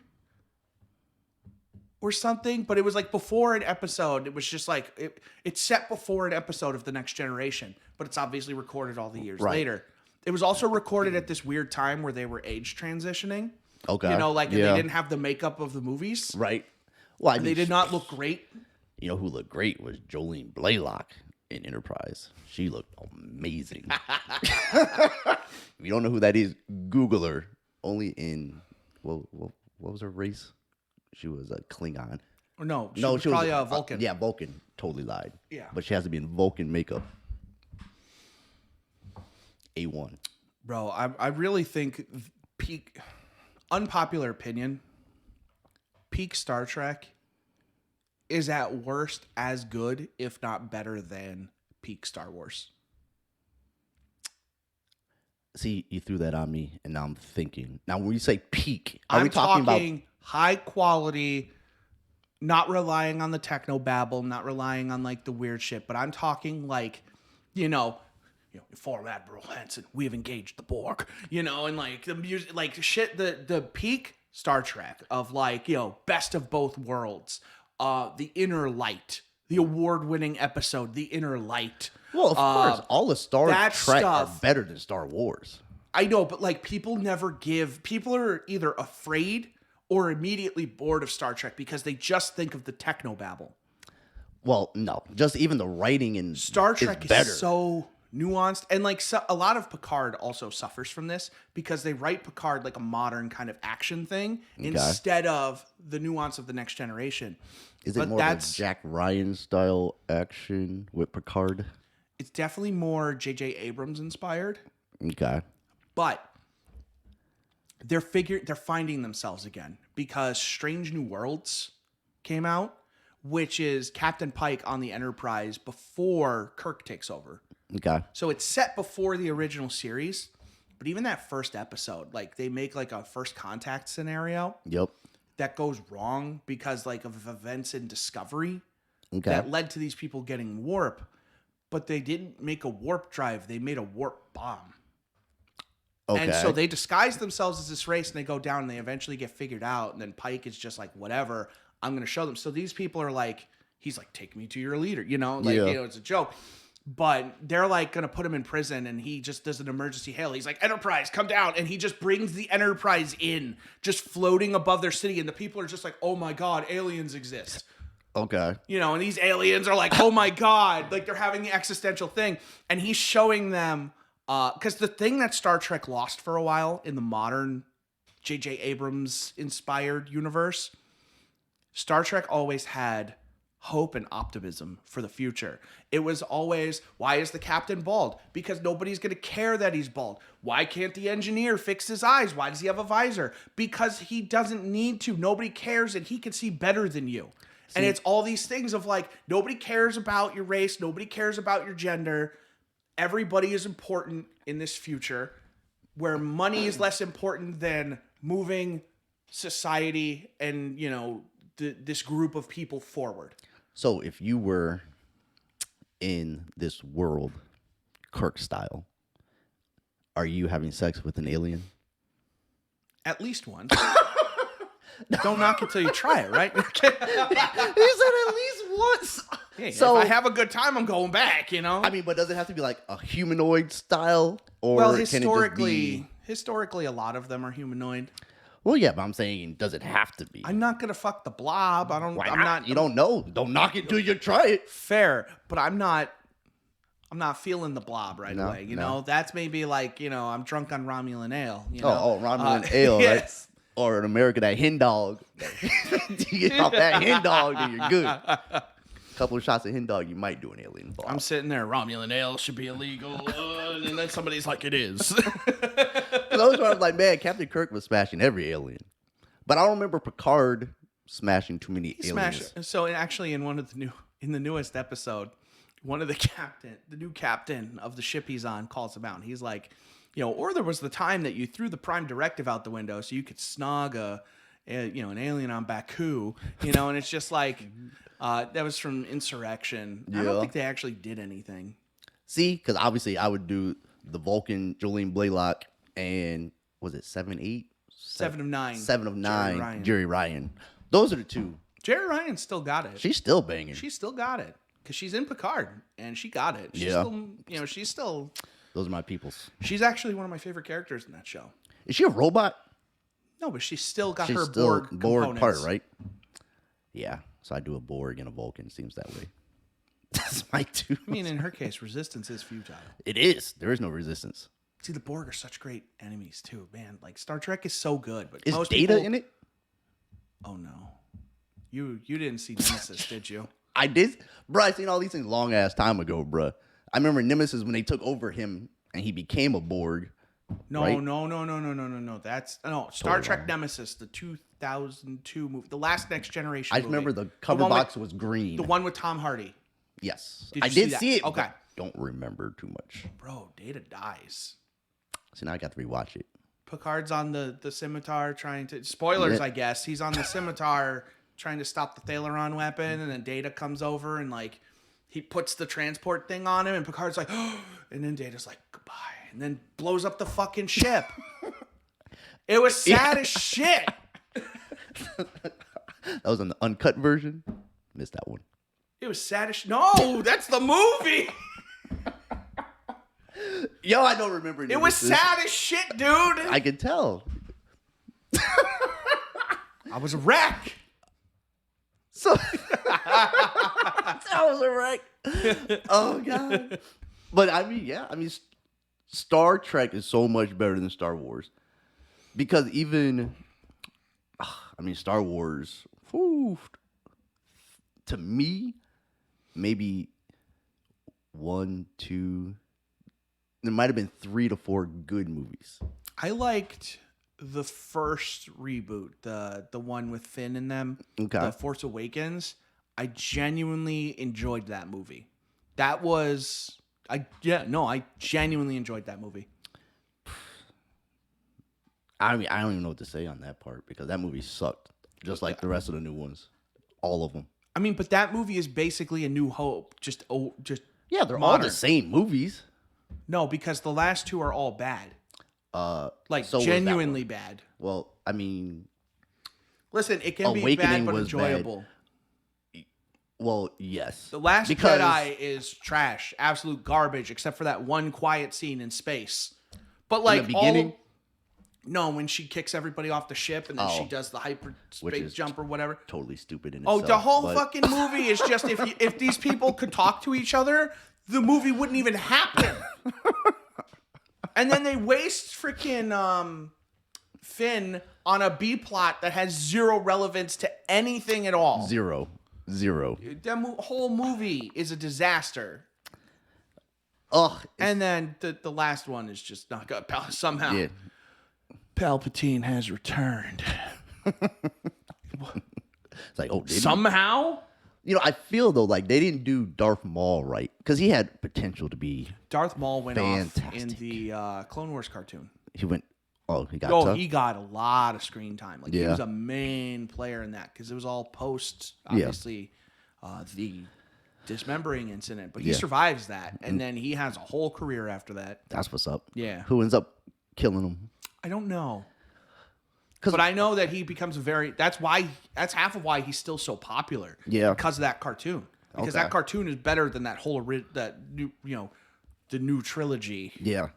Speaker 1: or something, but it was like before an episode. It was just like it's set before an episode of The Next Generation, but it's obviously recorded all the years
Speaker 2: Right.
Speaker 1: later. It was also recorded at this weird time where they were age transitioning.
Speaker 2: Okay.
Speaker 1: You know, like
Speaker 2: Yeah.
Speaker 1: they didn't have the makeup of the movies.
Speaker 2: Right. Well, I mean,
Speaker 1: They did not look great.
Speaker 2: You know who looked great was Jolene Blaylock in Enterprise. She looked amazing. If you don't know who that is, Google her. Only in what was her race? She was a Klingon.
Speaker 1: Or no, she
Speaker 2: No,
Speaker 1: was
Speaker 2: she
Speaker 1: probably
Speaker 2: was
Speaker 1: a Vulcan.
Speaker 2: Yeah, Vulcan. Totally lied.
Speaker 1: Yeah.
Speaker 2: But she has to be in Vulcan makeup. A1.
Speaker 1: Bro, I really think peak unpopular opinion, peak Star Trek is at worst as good, if not better than peak Star Wars.
Speaker 2: See, you threw that on me, and now I'm thinking. Now, when you say peak, are
Speaker 1: I'm
Speaker 2: we talking about?
Speaker 1: high quality, not relying on the techno babble, not relying on like the weird shit, but I'm talking like, for Admiral Hansen, we have engaged the Borg, and like the music, like shit, the peak Star Trek of like, best of both worlds, The Inner Light, the award-winning episode, The Inner Light.
Speaker 2: Well, of course, all the Star
Speaker 1: that
Speaker 2: Trek are
Speaker 1: stuff-
Speaker 2: better than Star Wars.
Speaker 1: I know, but like people are either afraid or immediately bored of Star Trek because they just think of the techno babble.
Speaker 2: Well, no, just even the writing in
Speaker 1: Star Trek
Speaker 2: is better.
Speaker 1: is so nuanced, and like a lot of Picard also suffers from this because they write Picard like a modern kind of action thing instead of the nuance of the Next Generation.
Speaker 2: Is it
Speaker 1: But
Speaker 2: more of a Jack Ryan style action with Picard?
Speaker 1: It's definitely more J.J. Abrams inspired,
Speaker 2: Okay.
Speaker 1: but they're finding themselves again because Strange New Worlds came out, which is Captain Pike on the Enterprise before Kirk takes over.
Speaker 2: Okay.
Speaker 1: So it's set before the original series, but even that first episode, like they make like a first contact scenario
Speaker 2: Yep.
Speaker 1: that goes wrong because like of events in Discovery
Speaker 2: Okay.
Speaker 1: that led to these people getting warp, but they didn't make a warp drive, they made a warp bomb.
Speaker 2: Okay.
Speaker 1: And so they disguise themselves as this race and they go down and they eventually get figured out. And then Pike is just like, whatever, I'm going to show them. So these people are like, he's like, take me to your leader, it's a joke. But they're like going to put him in prison and he just does an emergency hail. He's like, Enterprise, come down. And he just brings the Enterprise in, just floating above their city. And the people are just like, oh my God, aliens exist.
Speaker 2: Okay.
Speaker 1: And these aliens are like, oh my God, like they're having the existential thing. And he's showing them, because the thing that Star Trek lost for a while in the modern J.J. Abrams inspired universe, Star Trek always had hope and optimism for the future. It was always, why is the captain bald? Because nobody's going to care that he's bald. Why can't the engineer fix his eyes? Why does he have a visor? Because he doesn't need to. Nobody cares and he can see better than you. And it's all these things of like, nobody cares about your race. Nobody cares about your gender. Everybody is important in this future where money is less important than moving society and, this group of people forward.
Speaker 2: So if you were in this world, Kirk style, are you having sex with an alien?
Speaker 1: At least once. Don't knock it till you try it, right?
Speaker 2: He said at least once.
Speaker 1: Hey,
Speaker 2: So-
Speaker 1: if I have a good time, I'm going back,
Speaker 2: I mean, but does it have to be like a humanoid style, or
Speaker 1: well,
Speaker 2: can it just be?
Speaker 1: historically, a lot of them are humanoid.
Speaker 2: Well, yeah, but I'm saying, does it have to be?
Speaker 1: I'm not gonna fuck the blob.
Speaker 2: Why
Speaker 1: I'm
Speaker 2: not?
Speaker 1: not.
Speaker 2: You don't know. Don't knock it till you try it.
Speaker 1: Fair, but I'm not feeling the blob right
Speaker 2: No,
Speaker 1: away. You
Speaker 2: no.
Speaker 1: know, that's maybe like, I'm drunk on Romulan ale. You
Speaker 2: Oh,
Speaker 1: know?
Speaker 2: Romulan ale,
Speaker 1: yes.
Speaker 2: right? Or in America, that hen dog. You get off that hen dog, then you're good. Couple of shots of hen dog, you might do an alien blob.
Speaker 1: I'm sitting there, Romulan ale should be illegal, and then somebody's like, it is.
Speaker 2: Those were like, man, Captain Kirk was smashing every alien, but I don't remember Picard smashing too many aliens.
Speaker 1: So actually, in the newest episode, one of the new captain of the ship he's on calls him out. And he's like, or there was the time that you threw the Prime Directive out the window so you could snog an alien on Baku, and it's just like that was from Insurrection. I
Speaker 2: Yeah.
Speaker 1: don't think they actually did anything.
Speaker 2: See, because obviously I would do the Vulcan, Jolene Blaylock, and was it 7-8?
Speaker 1: 7 of 9.
Speaker 2: 7 of 9,
Speaker 1: Ryan.
Speaker 2: Jerry Ryan. Those are the two.
Speaker 1: Jerry Ryan still got it.
Speaker 2: She's still banging.
Speaker 1: She still got it because she's in Picard and she got it. She's
Speaker 2: Yeah.
Speaker 1: still,
Speaker 2: Those are my peoples.
Speaker 1: she's actually one of my favorite characters in that show.
Speaker 2: Is she a robot?
Speaker 1: No, but she's still got
Speaker 2: She's
Speaker 1: her
Speaker 2: still
Speaker 1: Borg
Speaker 2: Borg part,
Speaker 1: components.
Speaker 2: right? Yeah. So I do a Borg and a Vulcan. Seems that way. That's my two.
Speaker 1: I mean, in her case, resistance is futile.
Speaker 2: It is. There is no resistance.
Speaker 1: See, the Borg are such great enemies too, man. Like Star Trek is so good, but
Speaker 2: Is
Speaker 1: most
Speaker 2: Data
Speaker 1: people...
Speaker 2: in it?
Speaker 1: Oh no, you didn't see Nemesis, did you?
Speaker 2: I did. Bro, I seen all these things long ass time ago, bro. I remember Nemesis when they took over him and he became a Borg.
Speaker 1: No,
Speaker 2: Right?
Speaker 1: no. That's Star Trek Nemesis, the 2002 movie, the last Next Generation.
Speaker 2: I just remember the cover
Speaker 1: one
Speaker 2: box
Speaker 1: with,
Speaker 2: was green.
Speaker 1: the one with Tom Hardy.
Speaker 2: Yes.
Speaker 1: Did
Speaker 2: I
Speaker 1: you see
Speaker 2: did
Speaker 1: that?
Speaker 2: see it.
Speaker 1: Okay.
Speaker 2: but Don't remember too much.
Speaker 1: Bro, Data dies.
Speaker 2: So now I got to rewatch it.
Speaker 1: Picard's on the scimitar trying to spoilers,
Speaker 2: Yeah.
Speaker 1: I guess. He's on the scimitar trying to stop the Thalaron weapon, and then Data comes over and like he puts the transport thing on him, and Picard's like, oh, and then Data's like, goodbye, and then blows up the fucking ship. It was sad as shit.
Speaker 2: That was in the uncut version. Missed that one.
Speaker 1: It was sad as No, that's the movie.
Speaker 2: Yo, I don't remember.
Speaker 1: It was
Speaker 2: Nemesis.
Speaker 1: sad as shit, dude.
Speaker 2: I can tell.
Speaker 1: I was a wreck.
Speaker 2: So that was a wreck. Oh god. But I mean, yeah. I mean, Star Trek is so much better than Star Wars because even, Star Wars. Whew, to me, maybe 1, 2. There might have been 3 to 4 good movies.
Speaker 1: I liked the first reboot, the one with Finn in them,
Speaker 2: Okay.
Speaker 1: The Force Awakens. I genuinely enjoyed that movie. That was I genuinely enjoyed that movie.
Speaker 2: I mean, I don't even know what to say on that part because that movie sucked, just like the rest of the new ones, all of them.
Speaker 1: I mean, but that movie is basically A New Hope, just
Speaker 2: Yeah, they're all
Speaker 1: modern.
Speaker 2: the same movies.
Speaker 1: No, because the last two are all bad. Like
Speaker 2: so was that
Speaker 1: genuinely
Speaker 2: one.
Speaker 1: bad.
Speaker 2: Well, I mean,
Speaker 1: Listen, it can be
Speaker 2: Awakening
Speaker 1: bad but
Speaker 2: was bad.
Speaker 1: enjoyable.
Speaker 2: well, yes.
Speaker 1: The Last
Speaker 2: Because-
Speaker 1: Jedi is trash, absolute garbage, except for that one quiet scene in space. But like
Speaker 2: the beginning?
Speaker 1: no, when she kicks everybody off the ship and then she
Speaker 2: Oh.
Speaker 1: does the hyper
Speaker 2: Which
Speaker 1: space
Speaker 2: is
Speaker 1: jump or whatever.
Speaker 2: Totally stupid in
Speaker 1: Oh,
Speaker 2: itself.
Speaker 1: the whole
Speaker 2: but-
Speaker 1: fucking movie is just if these people could talk to each other, the movie wouldn't even happen. And then they waste freaking Finn on a B plot that has zero relevance to anything at all.
Speaker 2: Zero.
Speaker 1: That whole movie is a disaster.
Speaker 2: Ugh.
Speaker 1: And then the last one is just not good. Somehow,
Speaker 2: Yeah.
Speaker 1: Palpatine has returned.
Speaker 2: It's like, oh, did he?
Speaker 1: Somehow,
Speaker 2: I feel though like they didn't do Darth Maul right because he had potential to be.
Speaker 1: Darth Maul went off in
Speaker 2: Fantastic.
Speaker 1: the Clone Wars cartoon.
Speaker 2: He went. Oh, he got.
Speaker 1: Oh,
Speaker 2: tough?
Speaker 1: he got a lot of screen time. Like he
Speaker 2: Yeah.
Speaker 1: was a main player in that because it was all post, obviously, the dismembering incident. But he
Speaker 2: Yeah.
Speaker 1: survives that, and then he has a whole career after that.
Speaker 2: That's what's up.
Speaker 1: Yeah.
Speaker 2: Who ends up killing him?
Speaker 1: I don't know.
Speaker 2: 'Cause-
Speaker 1: But I know that he becomes that's half of why he's still so popular.
Speaker 2: Yeah.
Speaker 1: Because of that cartoon. Because
Speaker 2: Okay.
Speaker 1: that cartoon is better than that whole the new trilogy.
Speaker 2: Yeah.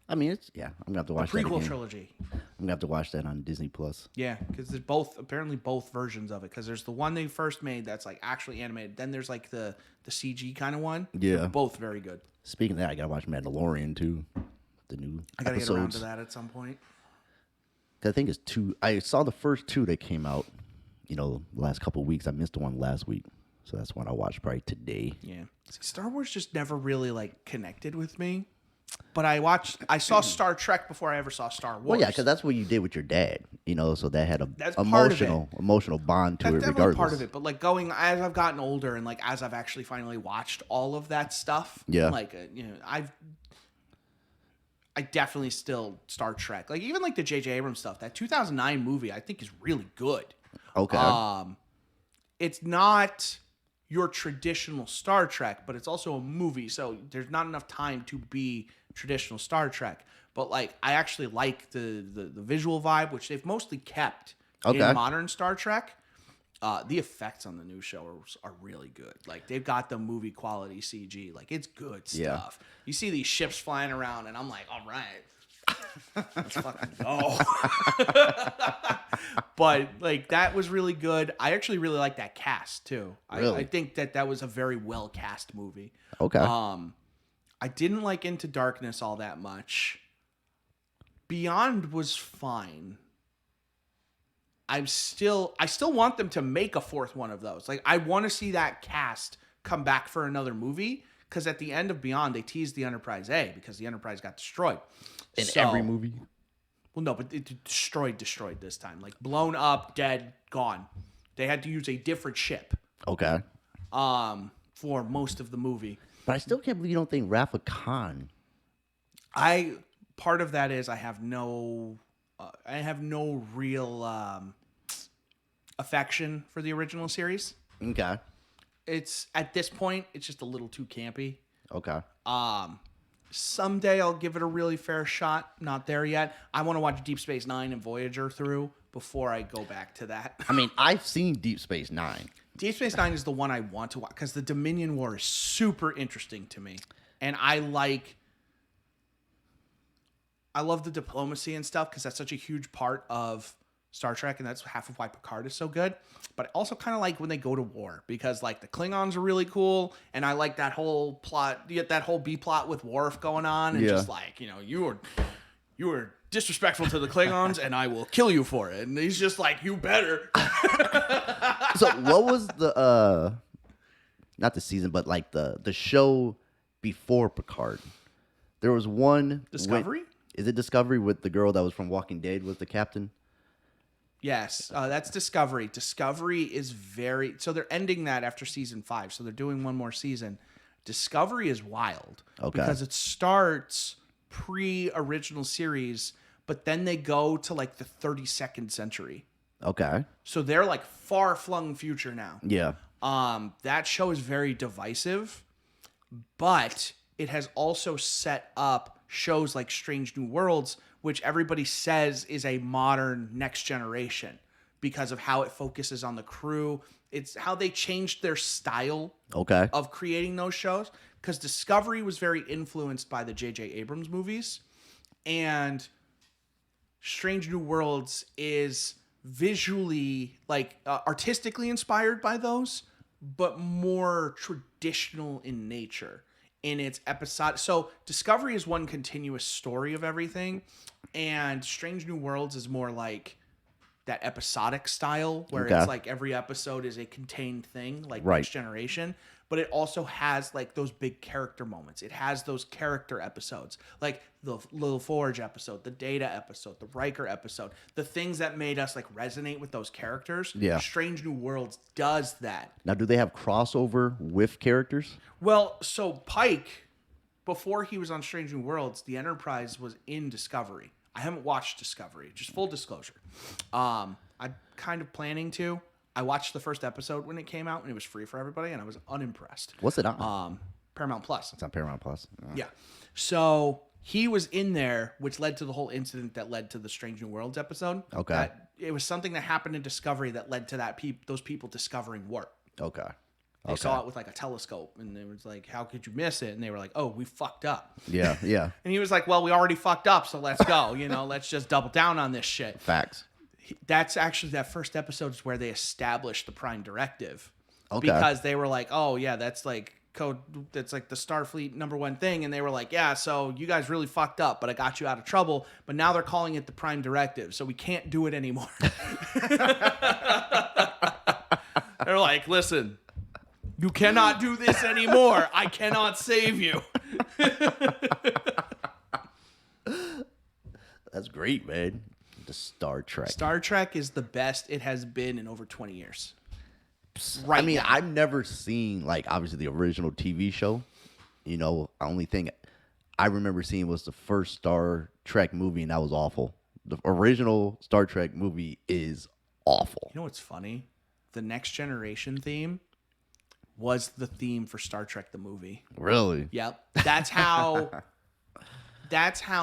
Speaker 2: I mean, I'm gonna have to watch that
Speaker 1: Prequel
Speaker 2: again.
Speaker 1: trilogy.
Speaker 2: I'm gonna have to watch that on Disney Plus.
Speaker 1: Yeah, because there's apparently both versions of it. Because there's the one they first made that's like actually animated. Then there's like the CG kind of one.
Speaker 2: Yeah.
Speaker 1: They're both very good.
Speaker 2: Speaking of that, I gotta watch Mandalorian too. The new
Speaker 1: I gotta
Speaker 2: episodes.
Speaker 1: get around to that at some point.
Speaker 2: 'Cause I think it's 2. I saw the first 2 that came out. The last couple of weeks. I missed the one last week, so that's one I watched probably today.
Speaker 1: Yeah. See, Star Wars just never really like connected with me. But I saw Star Trek before I ever saw Star Wars.
Speaker 2: Well, yeah, because that's what you did with your dad. So that had a
Speaker 1: That's part of it.
Speaker 2: emotional bond to
Speaker 1: That's
Speaker 2: it,
Speaker 1: definitely
Speaker 2: regardless.
Speaker 1: part of it. But like as I've gotten older and like as I've actually finally watched all of that stuff,
Speaker 2: Yeah.
Speaker 1: like I definitely still Star Trek. Like even like the J.J. Abrams stuff, that 2009 movie I think is really good.
Speaker 2: Okay.
Speaker 1: It's not your traditional Star Trek, but it's also a movie, so there's not enough time to be traditional Star Trek. But like I actually like the visual vibe, which they've mostly kept
Speaker 2: Okay.
Speaker 1: in modern Star Trek. The effects on the new show are really good. Like they've got the movie quality CG. Like it's good stuff.
Speaker 2: Yeah.
Speaker 1: You see these ships flying around, and I'm like, all right, let's fucking go. But like that was really good. I actually really like that cast too.
Speaker 2: Really?
Speaker 1: I think that was a very well cast movie.
Speaker 2: Okay.
Speaker 1: I didn't like Into Darkness all that much. Beyond was fine. I still want them to make a fourth one of those. Like I want to see that cast come back for another movie because at the end of Beyond they teased the Enterprise A because the Enterprise got destroyed.
Speaker 2: In
Speaker 1: So-
Speaker 2: every movie.
Speaker 1: Well, no, but it destroyed this time. Like blown up, dead, gone. They had to use a different ship
Speaker 2: Okay.
Speaker 1: for most of the movie.
Speaker 2: But I still can't believe you don't think Rafa Khan.
Speaker 1: Part of that is I have no real affection for the original series.
Speaker 2: Okay.
Speaker 1: It's at this point it's just a little too campy.
Speaker 2: Okay.
Speaker 1: Someday I'll give it a really fair shot. Not there yet. I want to watch Deep Space Nine and Voyager through before I go back to that.
Speaker 2: I mean, I've seen Deep Space Nine.
Speaker 1: Deep Space Nine is the one I want to watch because the Dominion War is super interesting to me, and I love the diplomacy and stuff because that's such a huge part of Star Trek, and that's half of why Picard is so good. But I also kind of like when they go to war because like the Klingons are really cool, and I like that whole plot, you get that whole B plot with Worf going on, and
Speaker 2: Yeah.
Speaker 1: just like you were disrespectful to the Klingons, and I will kill you for it. And he's just like, you better.
Speaker 2: So what was the not the season, but like the show before Picard? There was one
Speaker 1: Discovery?
Speaker 2: Is it Discovery with the girl that was from Walking Dead was the captain?
Speaker 1: Yes, that's Discovery. Discovery is so they're ending that after season 5, so they're doing one more season. Discovery is wild because it starts pre-original series, but then they go to like the 32nd century.
Speaker 2: Okay.
Speaker 1: So they're like far-flung future now.
Speaker 2: Yeah.
Speaker 1: That show is very divisive, but it has also set up shows like Strange New Worlds, which everybody says is a modern Next Generation because of how it focuses on the crew. It's how they changed their style
Speaker 2: Okay.
Speaker 1: of creating those shows because Discovery was very influenced by the J.J. Abrams movies, and Strange New Worlds is visually, like, artistically inspired by those, but more traditional in nature in its episode. So Discovery is one continuous story of everything, and Strange New Worlds is more like that episodic style where
Speaker 2: Okay.
Speaker 1: it's like every episode is a contained thing, like
Speaker 2: Right.
Speaker 1: Next Generation, but it also has like those big character moments. It has those character episodes, like the Little Forge episode, the Data episode, the Riker episode, the things that made us like resonate with those characters.
Speaker 2: Yeah.
Speaker 1: Strange New Worlds does that.
Speaker 2: Now, do they have crossover with characters?
Speaker 1: Well, so Pike, before he was on Strange New Worlds, the Enterprise was in Discovery. I haven't watched Discovery, just full disclosure. I'm kind of planning to. I watched the first episode when it came out, and it was free for everybody, and I was unimpressed.
Speaker 2: What's it on?
Speaker 1: Paramount Plus.
Speaker 2: It's on Paramount Plus. Oh.
Speaker 1: Yeah. So he was in there, which led to the whole incident that led to the Strange New Worlds episode.
Speaker 2: Okay.
Speaker 1: It was something that happened in Discovery that led to that those people discovering warp.
Speaker 2: Okay.
Speaker 1: They saw it with like a telescope, and it was like, how could you miss it? And they were like, oh, we fucked up.
Speaker 2: Yeah. Yeah.
Speaker 1: And he was like, well, we already fucked up, so let's go. Let's just double down on this shit.
Speaker 2: Facts.
Speaker 1: That's actually that first episode is where they established the Prime Directive.
Speaker 2: Okay.
Speaker 1: Because they were like, oh, yeah, that's like code. That's like the Starfleet #1 thing. And they were like, yeah, so you guys really fucked up, but I got you out of trouble. But now they're calling it the Prime Directive, so we can't do it anymore. They're like, listen, you cannot do this anymore. I cannot save you.
Speaker 2: That's great, man. The Star Trek.
Speaker 1: Star Trek is the best it has been in over 20 years.
Speaker 2: I mean,
Speaker 1: now.
Speaker 2: I've never seen like obviously the original TV show. Only thing I remember seeing was the first Star Trek movie, and that was awful. The original Star Trek movie is awful.
Speaker 1: You know what's funny? The Next Generation theme was the theme for Star Trek the movie.
Speaker 2: Really?
Speaker 1: Yep. That's how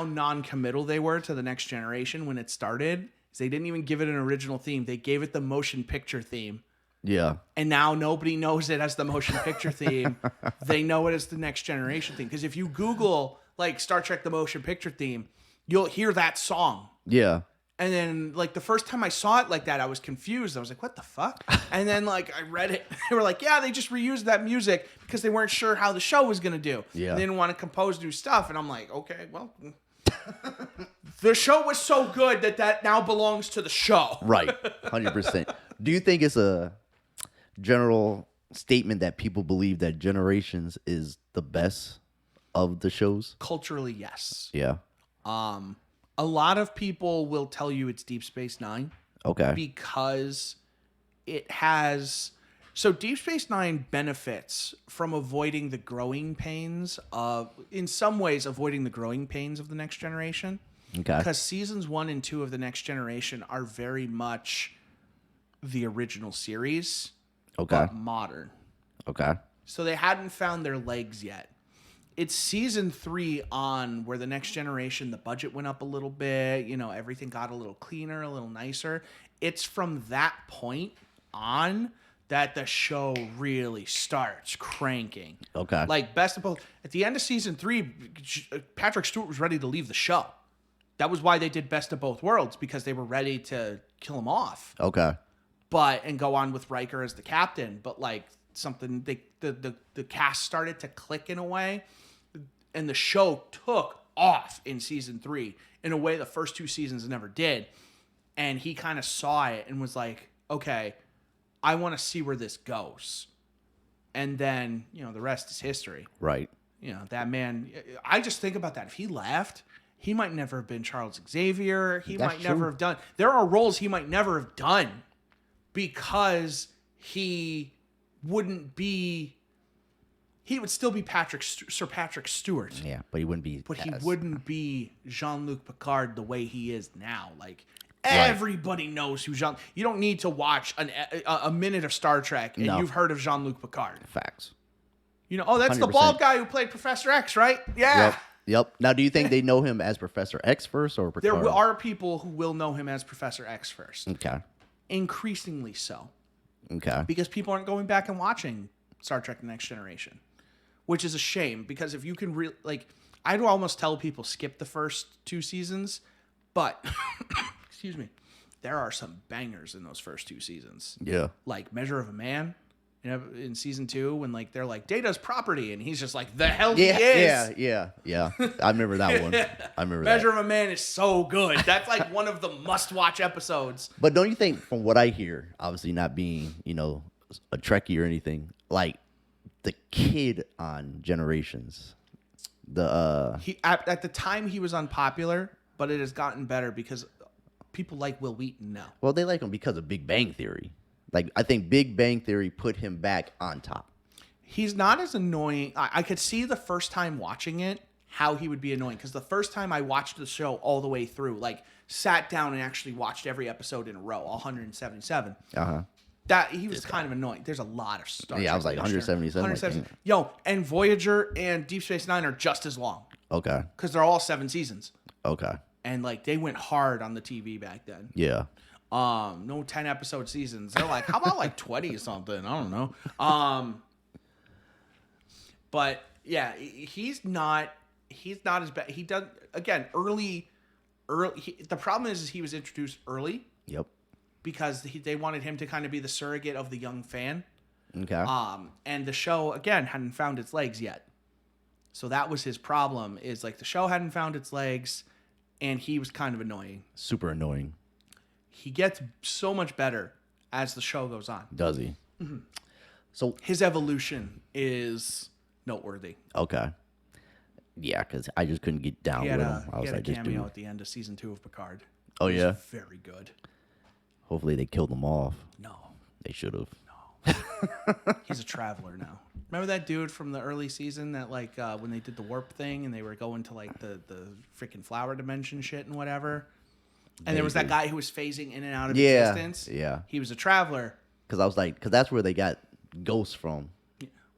Speaker 1: non-committal they were to the Next Generation when it started. Is they didn't even give it an original theme. They gave it the motion picture theme.
Speaker 2: Yeah.
Speaker 1: And now nobody knows it as the motion picture theme. They know it as the Next Generation theme. Because if you Google like Star Trek the motion picture theme, you'll hear that song.
Speaker 2: Yeah.
Speaker 1: And then, like, the first time I saw it like that, I was confused. I was like, what the fuck? And then, like, I read it. They were like, yeah, they just reused that music because they weren't sure how the show was going to do.
Speaker 2: Yeah.
Speaker 1: They didn't want to compose new stuff. And I'm like, okay, well, the show was so good that now belongs to the show.
Speaker 2: Right. 100%. Do you think it's a general statement that people believe that Generations is the best of the shows?
Speaker 1: Culturally, yes.
Speaker 2: Yeah.
Speaker 1: A lot of people will tell you it's Deep Space Nine.
Speaker 2: Okay.
Speaker 1: Because it has... So Deep Space Nine benefits from avoiding the growing pains of... In some ways, avoiding the growing pains of the Next Generation.
Speaker 2: Okay.
Speaker 1: Because seasons 1 and 2 of the Next Generation are very much the original series,
Speaker 2: Okay.
Speaker 1: but modern.
Speaker 2: Okay.
Speaker 1: So they hadn't found their legs yet. It's season 3 on where the Next Generation, the budget went up a little bit. You know, everything got a little cleaner, a little nicer. It's from that point on that the show really starts cranking.
Speaker 2: Okay.
Speaker 1: Like, best of both. At the end of season 3, Patrick Stewart was ready to leave the show. That was why they did Best of Both Worlds, because they were ready to kill him off.
Speaker 2: Okay.
Speaker 1: And go on with Riker as the captain. But, like, something, the cast started to click in a way, and the show took off in season 3 in a way the first 2 seasons never did. And he kind of saw it and was like, okay, I want to see where this goes. And then, you know, the rest is history.
Speaker 2: Right.
Speaker 1: You know, that man, I just think about that. If he left, he might never have been Charles Xavier. He
Speaker 2: That's
Speaker 1: might never
Speaker 2: true.
Speaker 1: have done. There are roles he might never have done because he wouldn't be. He would still be Sir Patrick Stewart,
Speaker 2: Yeah, but he wouldn't be.
Speaker 1: but he
Speaker 2: as-
Speaker 1: wouldn't be Jean-Luc Picard the way he is now. Like
Speaker 2: Right.
Speaker 1: everybody knows who Jean. You don't need to watch a minute of Star Trek and
Speaker 2: No.
Speaker 1: you've heard of Jean-Luc Picard.
Speaker 2: Facts.
Speaker 1: You know, oh, that's the
Speaker 2: 100%.
Speaker 1: bald guy who played Professor X, right? Yeah.
Speaker 2: Yep. Yep. Now, do you think they know him as Professor X first or Picard?
Speaker 1: There are people who will know him as Professor X first.
Speaker 2: Okay.
Speaker 1: Increasingly so.
Speaker 2: Okay.
Speaker 1: Because people aren't going back and watching Star Trek The Next Generation. Which is a shame, because if you can really, like, I'd almost tell people skip the first 2 seasons, but, excuse me, there are some bangers in those first 2 seasons.
Speaker 2: Yeah.
Speaker 1: Like Measure of a Man, you know, in season 2, when, like, they're like, Data's property, and he's just like, the hell
Speaker 2: Yeah.
Speaker 1: he is.
Speaker 2: Yeah. I remember that one. I remember
Speaker 1: Measure
Speaker 2: that.
Speaker 1: of a Man is so good. That's like one of the must-watch episodes.
Speaker 2: But don't you think, from what I hear, obviously not being, you know, a Trekkie or anything, like the kid on Generations,
Speaker 1: He at the time he was unpopular, but it has gotten better because people like Will Wheaton now.
Speaker 2: well, they like him because of Big Bang Theory. Like, I think Big Bang Theory put him back on top.
Speaker 1: He's not as annoying. I could see the first time watching it how he would be annoying, because the first time I watched the show all the way through, like sat down and actually watched every episode in a row, all 177. That he was kind of annoying. There's a lot of Star
Speaker 2: Yeah, I
Speaker 1: Trek
Speaker 2: was like
Speaker 1: in this show.
Speaker 2: 177, like,
Speaker 1: Yo, and Voyager and Deep Space Nine are just as long
Speaker 2: Okay.
Speaker 1: because they're all 7 seasons,
Speaker 2: Okay.
Speaker 1: and like they went hard on the TV back then.
Speaker 2: Yeah.
Speaker 1: No 10 episode seasons. They're like, how about like 20 or something? I don't know. But yeah, he's not as bad. He does, again, early. The problem is he was introduced early
Speaker 2: Yep.
Speaker 1: because they wanted him to kind of be the surrogate of the young fan.
Speaker 2: Okay.
Speaker 1: And the show, again, hadn't found its legs yet. So that was his problem, is like the show hadn't found its legs and he was kind of annoying.
Speaker 2: Super annoying.
Speaker 1: He gets so much better as the show goes on.
Speaker 2: Does he?
Speaker 1: Mm-hmm.
Speaker 2: So,
Speaker 1: His evolution is noteworthy.
Speaker 2: okay. Yeah, because I just couldn't get down
Speaker 1: He
Speaker 2: with
Speaker 1: had
Speaker 2: him. I
Speaker 1: a
Speaker 2: was like, this
Speaker 1: cameo
Speaker 2: dude.
Speaker 1: at the end of season 2 of Picard.
Speaker 2: Oh,
Speaker 1: It was
Speaker 2: yeah?
Speaker 1: very good.
Speaker 2: Hopefully they killed him off.
Speaker 1: No,
Speaker 2: They should have.
Speaker 1: he's a traveler now. Remember that dude from the early season that like when they did the warp thing and they were going to like the freaking flower dimension shit and whatever. And there was that guy who was phasing in and out of existence.
Speaker 2: Yeah.
Speaker 1: He was a traveler.
Speaker 2: Because I was like, because that's where they got ghosts from.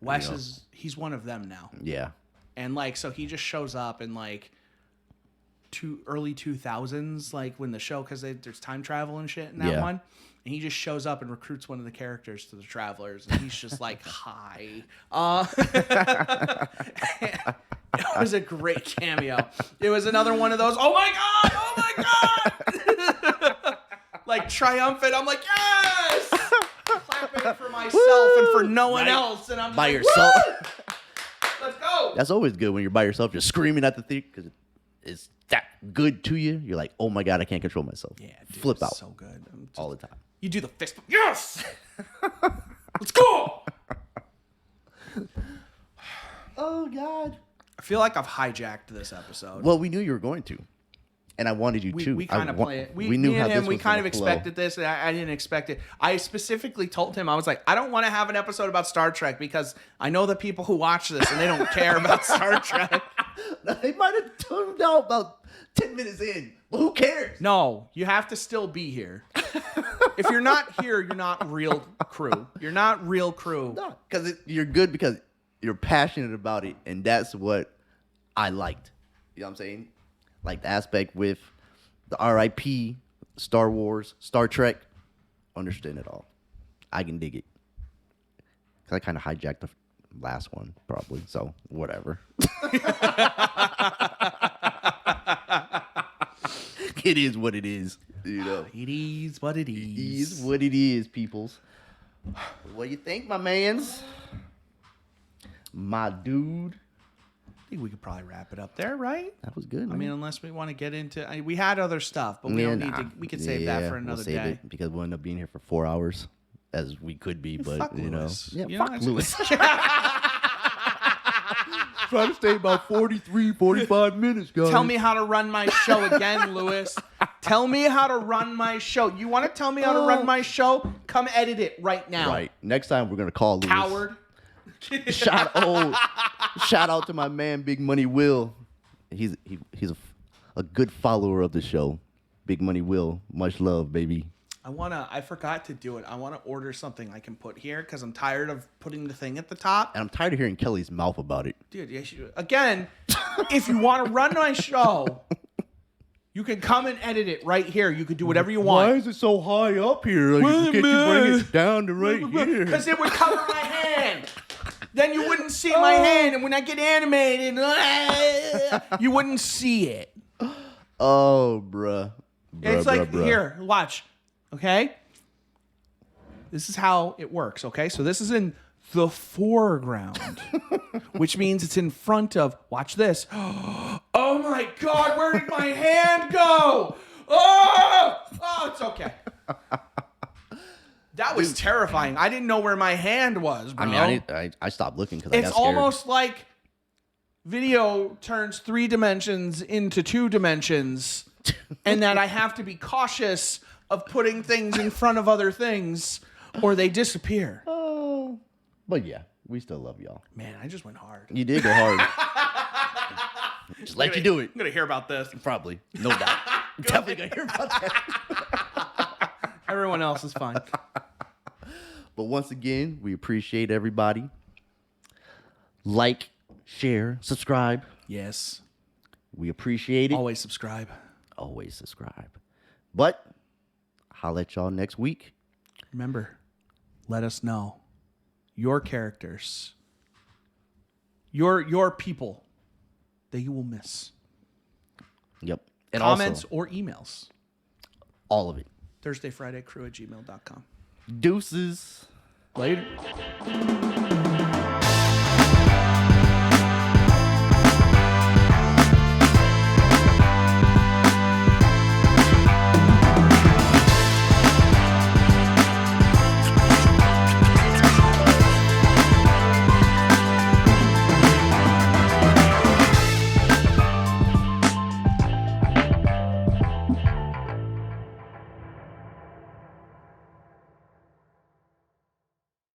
Speaker 1: Wes he's one of them now.
Speaker 2: Yeah.
Speaker 1: And like, so he just shows up in like early 2000s, like when the show, because there's time travel and shit in that one. And he just shows up and recruits one of the characters to the Travelers, and he's just like, "Hi." It was a great cameo. It was another one of those. Oh my god! Like triumphant. I'm like, yes! Clapping for myself and for no one else, and I'm just
Speaker 2: by
Speaker 1: like,
Speaker 2: yourself.
Speaker 1: woo! Let's go.
Speaker 2: That's always good when you're by yourself, just screaming at the thing because it's that good to you. You're like, oh my god, I can't control myself.
Speaker 1: Yeah, dude,
Speaker 2: flip out
Speaker 1: so good.
Speaker 2: all the time.
Speaker 1: You do the fist bump. Yes! Let's go!
Speaker 2: Oh god.
Speaker 1: I feel like I've hijacked this episode.
Speaker 2: Well, we knew you were going to, and I wanted you to.
Speaker 1: We kind of play it.
Speaker 2: We knew
Speaker 1: me
Speaker 2: how
Speaker 1: and
Speaker 2: this
Speaker 1: him, we
Speaker 2: was
Speaker 1: kind of
Speaker 2: gonna flow.
Speaker 1: expected this, and I didn't expect it. I specifically told him, I was like, I don't want to have an episode about Star Trek because I know the people who watch this and they don't care about Star Trek.
Speaker 2: They might have tuned out about 10 minutes in, but who cares?
Speaker 1: No, you have to still be here. If you're not here, you're not real crew. You're not real crew.
Speaker 2: No, because you're good because you're passionate about it, and that's what I liked. You know what I'm saying? Like the aspect with the RIP, Star Wars, Star Trek. Understand it all. I can dig it. Because I kind of hijacked the last one, probably. So, whatever. It is what it is. You know.
Speaker 1: It is what it
Speaker 2: It
Speaker 1: is.
Speaker 2: is what it is, peoples. What do you think, my mans? My dude.
Speaker 1: I think we could probably wrap it up there, right?
Speaker 2: That was good, man.
Speaker 1: I mean, unless we want to get into, we had other stuff, but we don't need to. We could save that for another
Speaker 2: we'll save
Speaker 1: day.
Speaker 2: it because we'll end up being here for 4 hours, as we could be, but
Speaker 1: Fuck
Speaker 2: you know,
Speaker 1: Lewis.
Speaker 2: yeah,
Speaker 1: You
Speaker 2: fuck
Speaker 1: know,
Speaker 2: Lewis. Try to stay about 43, 45 minutes, guys.
Speaker 1: Tell me how to run my show again, Lewis. Tell me how to run my show. You want to tell me how to run my show? Come edit it right now.
Speaker 2: Right. Next time we're gonna call Lewis.
Speaker 1: Coward.
Speaker 2: Shout out to my man, Big Money Will. He's a good follower of the show. Big Money Will, much love, baby.
Speaker 1: I forgot to do it. I want to order something I can put here because I'm tired of putting the thing at the top.
Speaker 2: And I'm tired of hearing Kelly's mouth about it.
Speaker 1: Dude, again, if you want to run my show, you can come and edit it right here. You could do whatever you want.
Speaker 2: is it so high up here? Like,
Speaker 1: Wait a
Speaker 2: can't you bring
Speaker 1: minute.
Speaker 2: it down to right here?
Speaker 1: Because it would cover my hand. Then you wouldn't see my hand. And when I get animated, you wouldn't see it.
Speaker 2: Oh, bruh.
Speaker 1: It's like, here, watch. Okay? This is how it works, okay? So this is in the foreground, which means it's in front of, watch this. Oh my God, where did my hand go? Oh, it's okay. That was terrifying. I didn't know where my hand was, bro.
Speaker 2: I mean, I stopped looking because I got
Speaker 1: It's
Speaker 2: scared.
Speaker 1: almost like video turns 3 dimensions into 2 dimensions, and that I have to be cautious of putting things in front of other things, or they disappear.
Speaker 2: Oh, but yeah, we still love y'all.
Speaker 1: Man, I just went hard.
Speaker 2: You did go hard. Just let you do it.
Speaker 1: I'm gonna hear about this.
Speaker 2: Probably, no doubt. Definitely gonna hear about that.
Speaker 1: Everyone else is fine.
Speaker 2: But once again, we appreciate everybody. Like, share, subscribe.
Speaker 1: Yes.
Speaker 2: We appreciate it.
Speaker 1: Always subscribe.
Speaker 2: Always subscribe. But I'll let y'all next week.
Speaker 1: Remember, let us know your characters, your people that you will miss.
Speaker 2: Yep. And
Speaker 1: Comments
Speaker 2: also,
Speaker 1: or emails.
Speaker 2: all of it.
Speaker 1: ThursdayFridayCrew@gmail.com.
Speaker 2: Deuces.
Speaker 1: Later.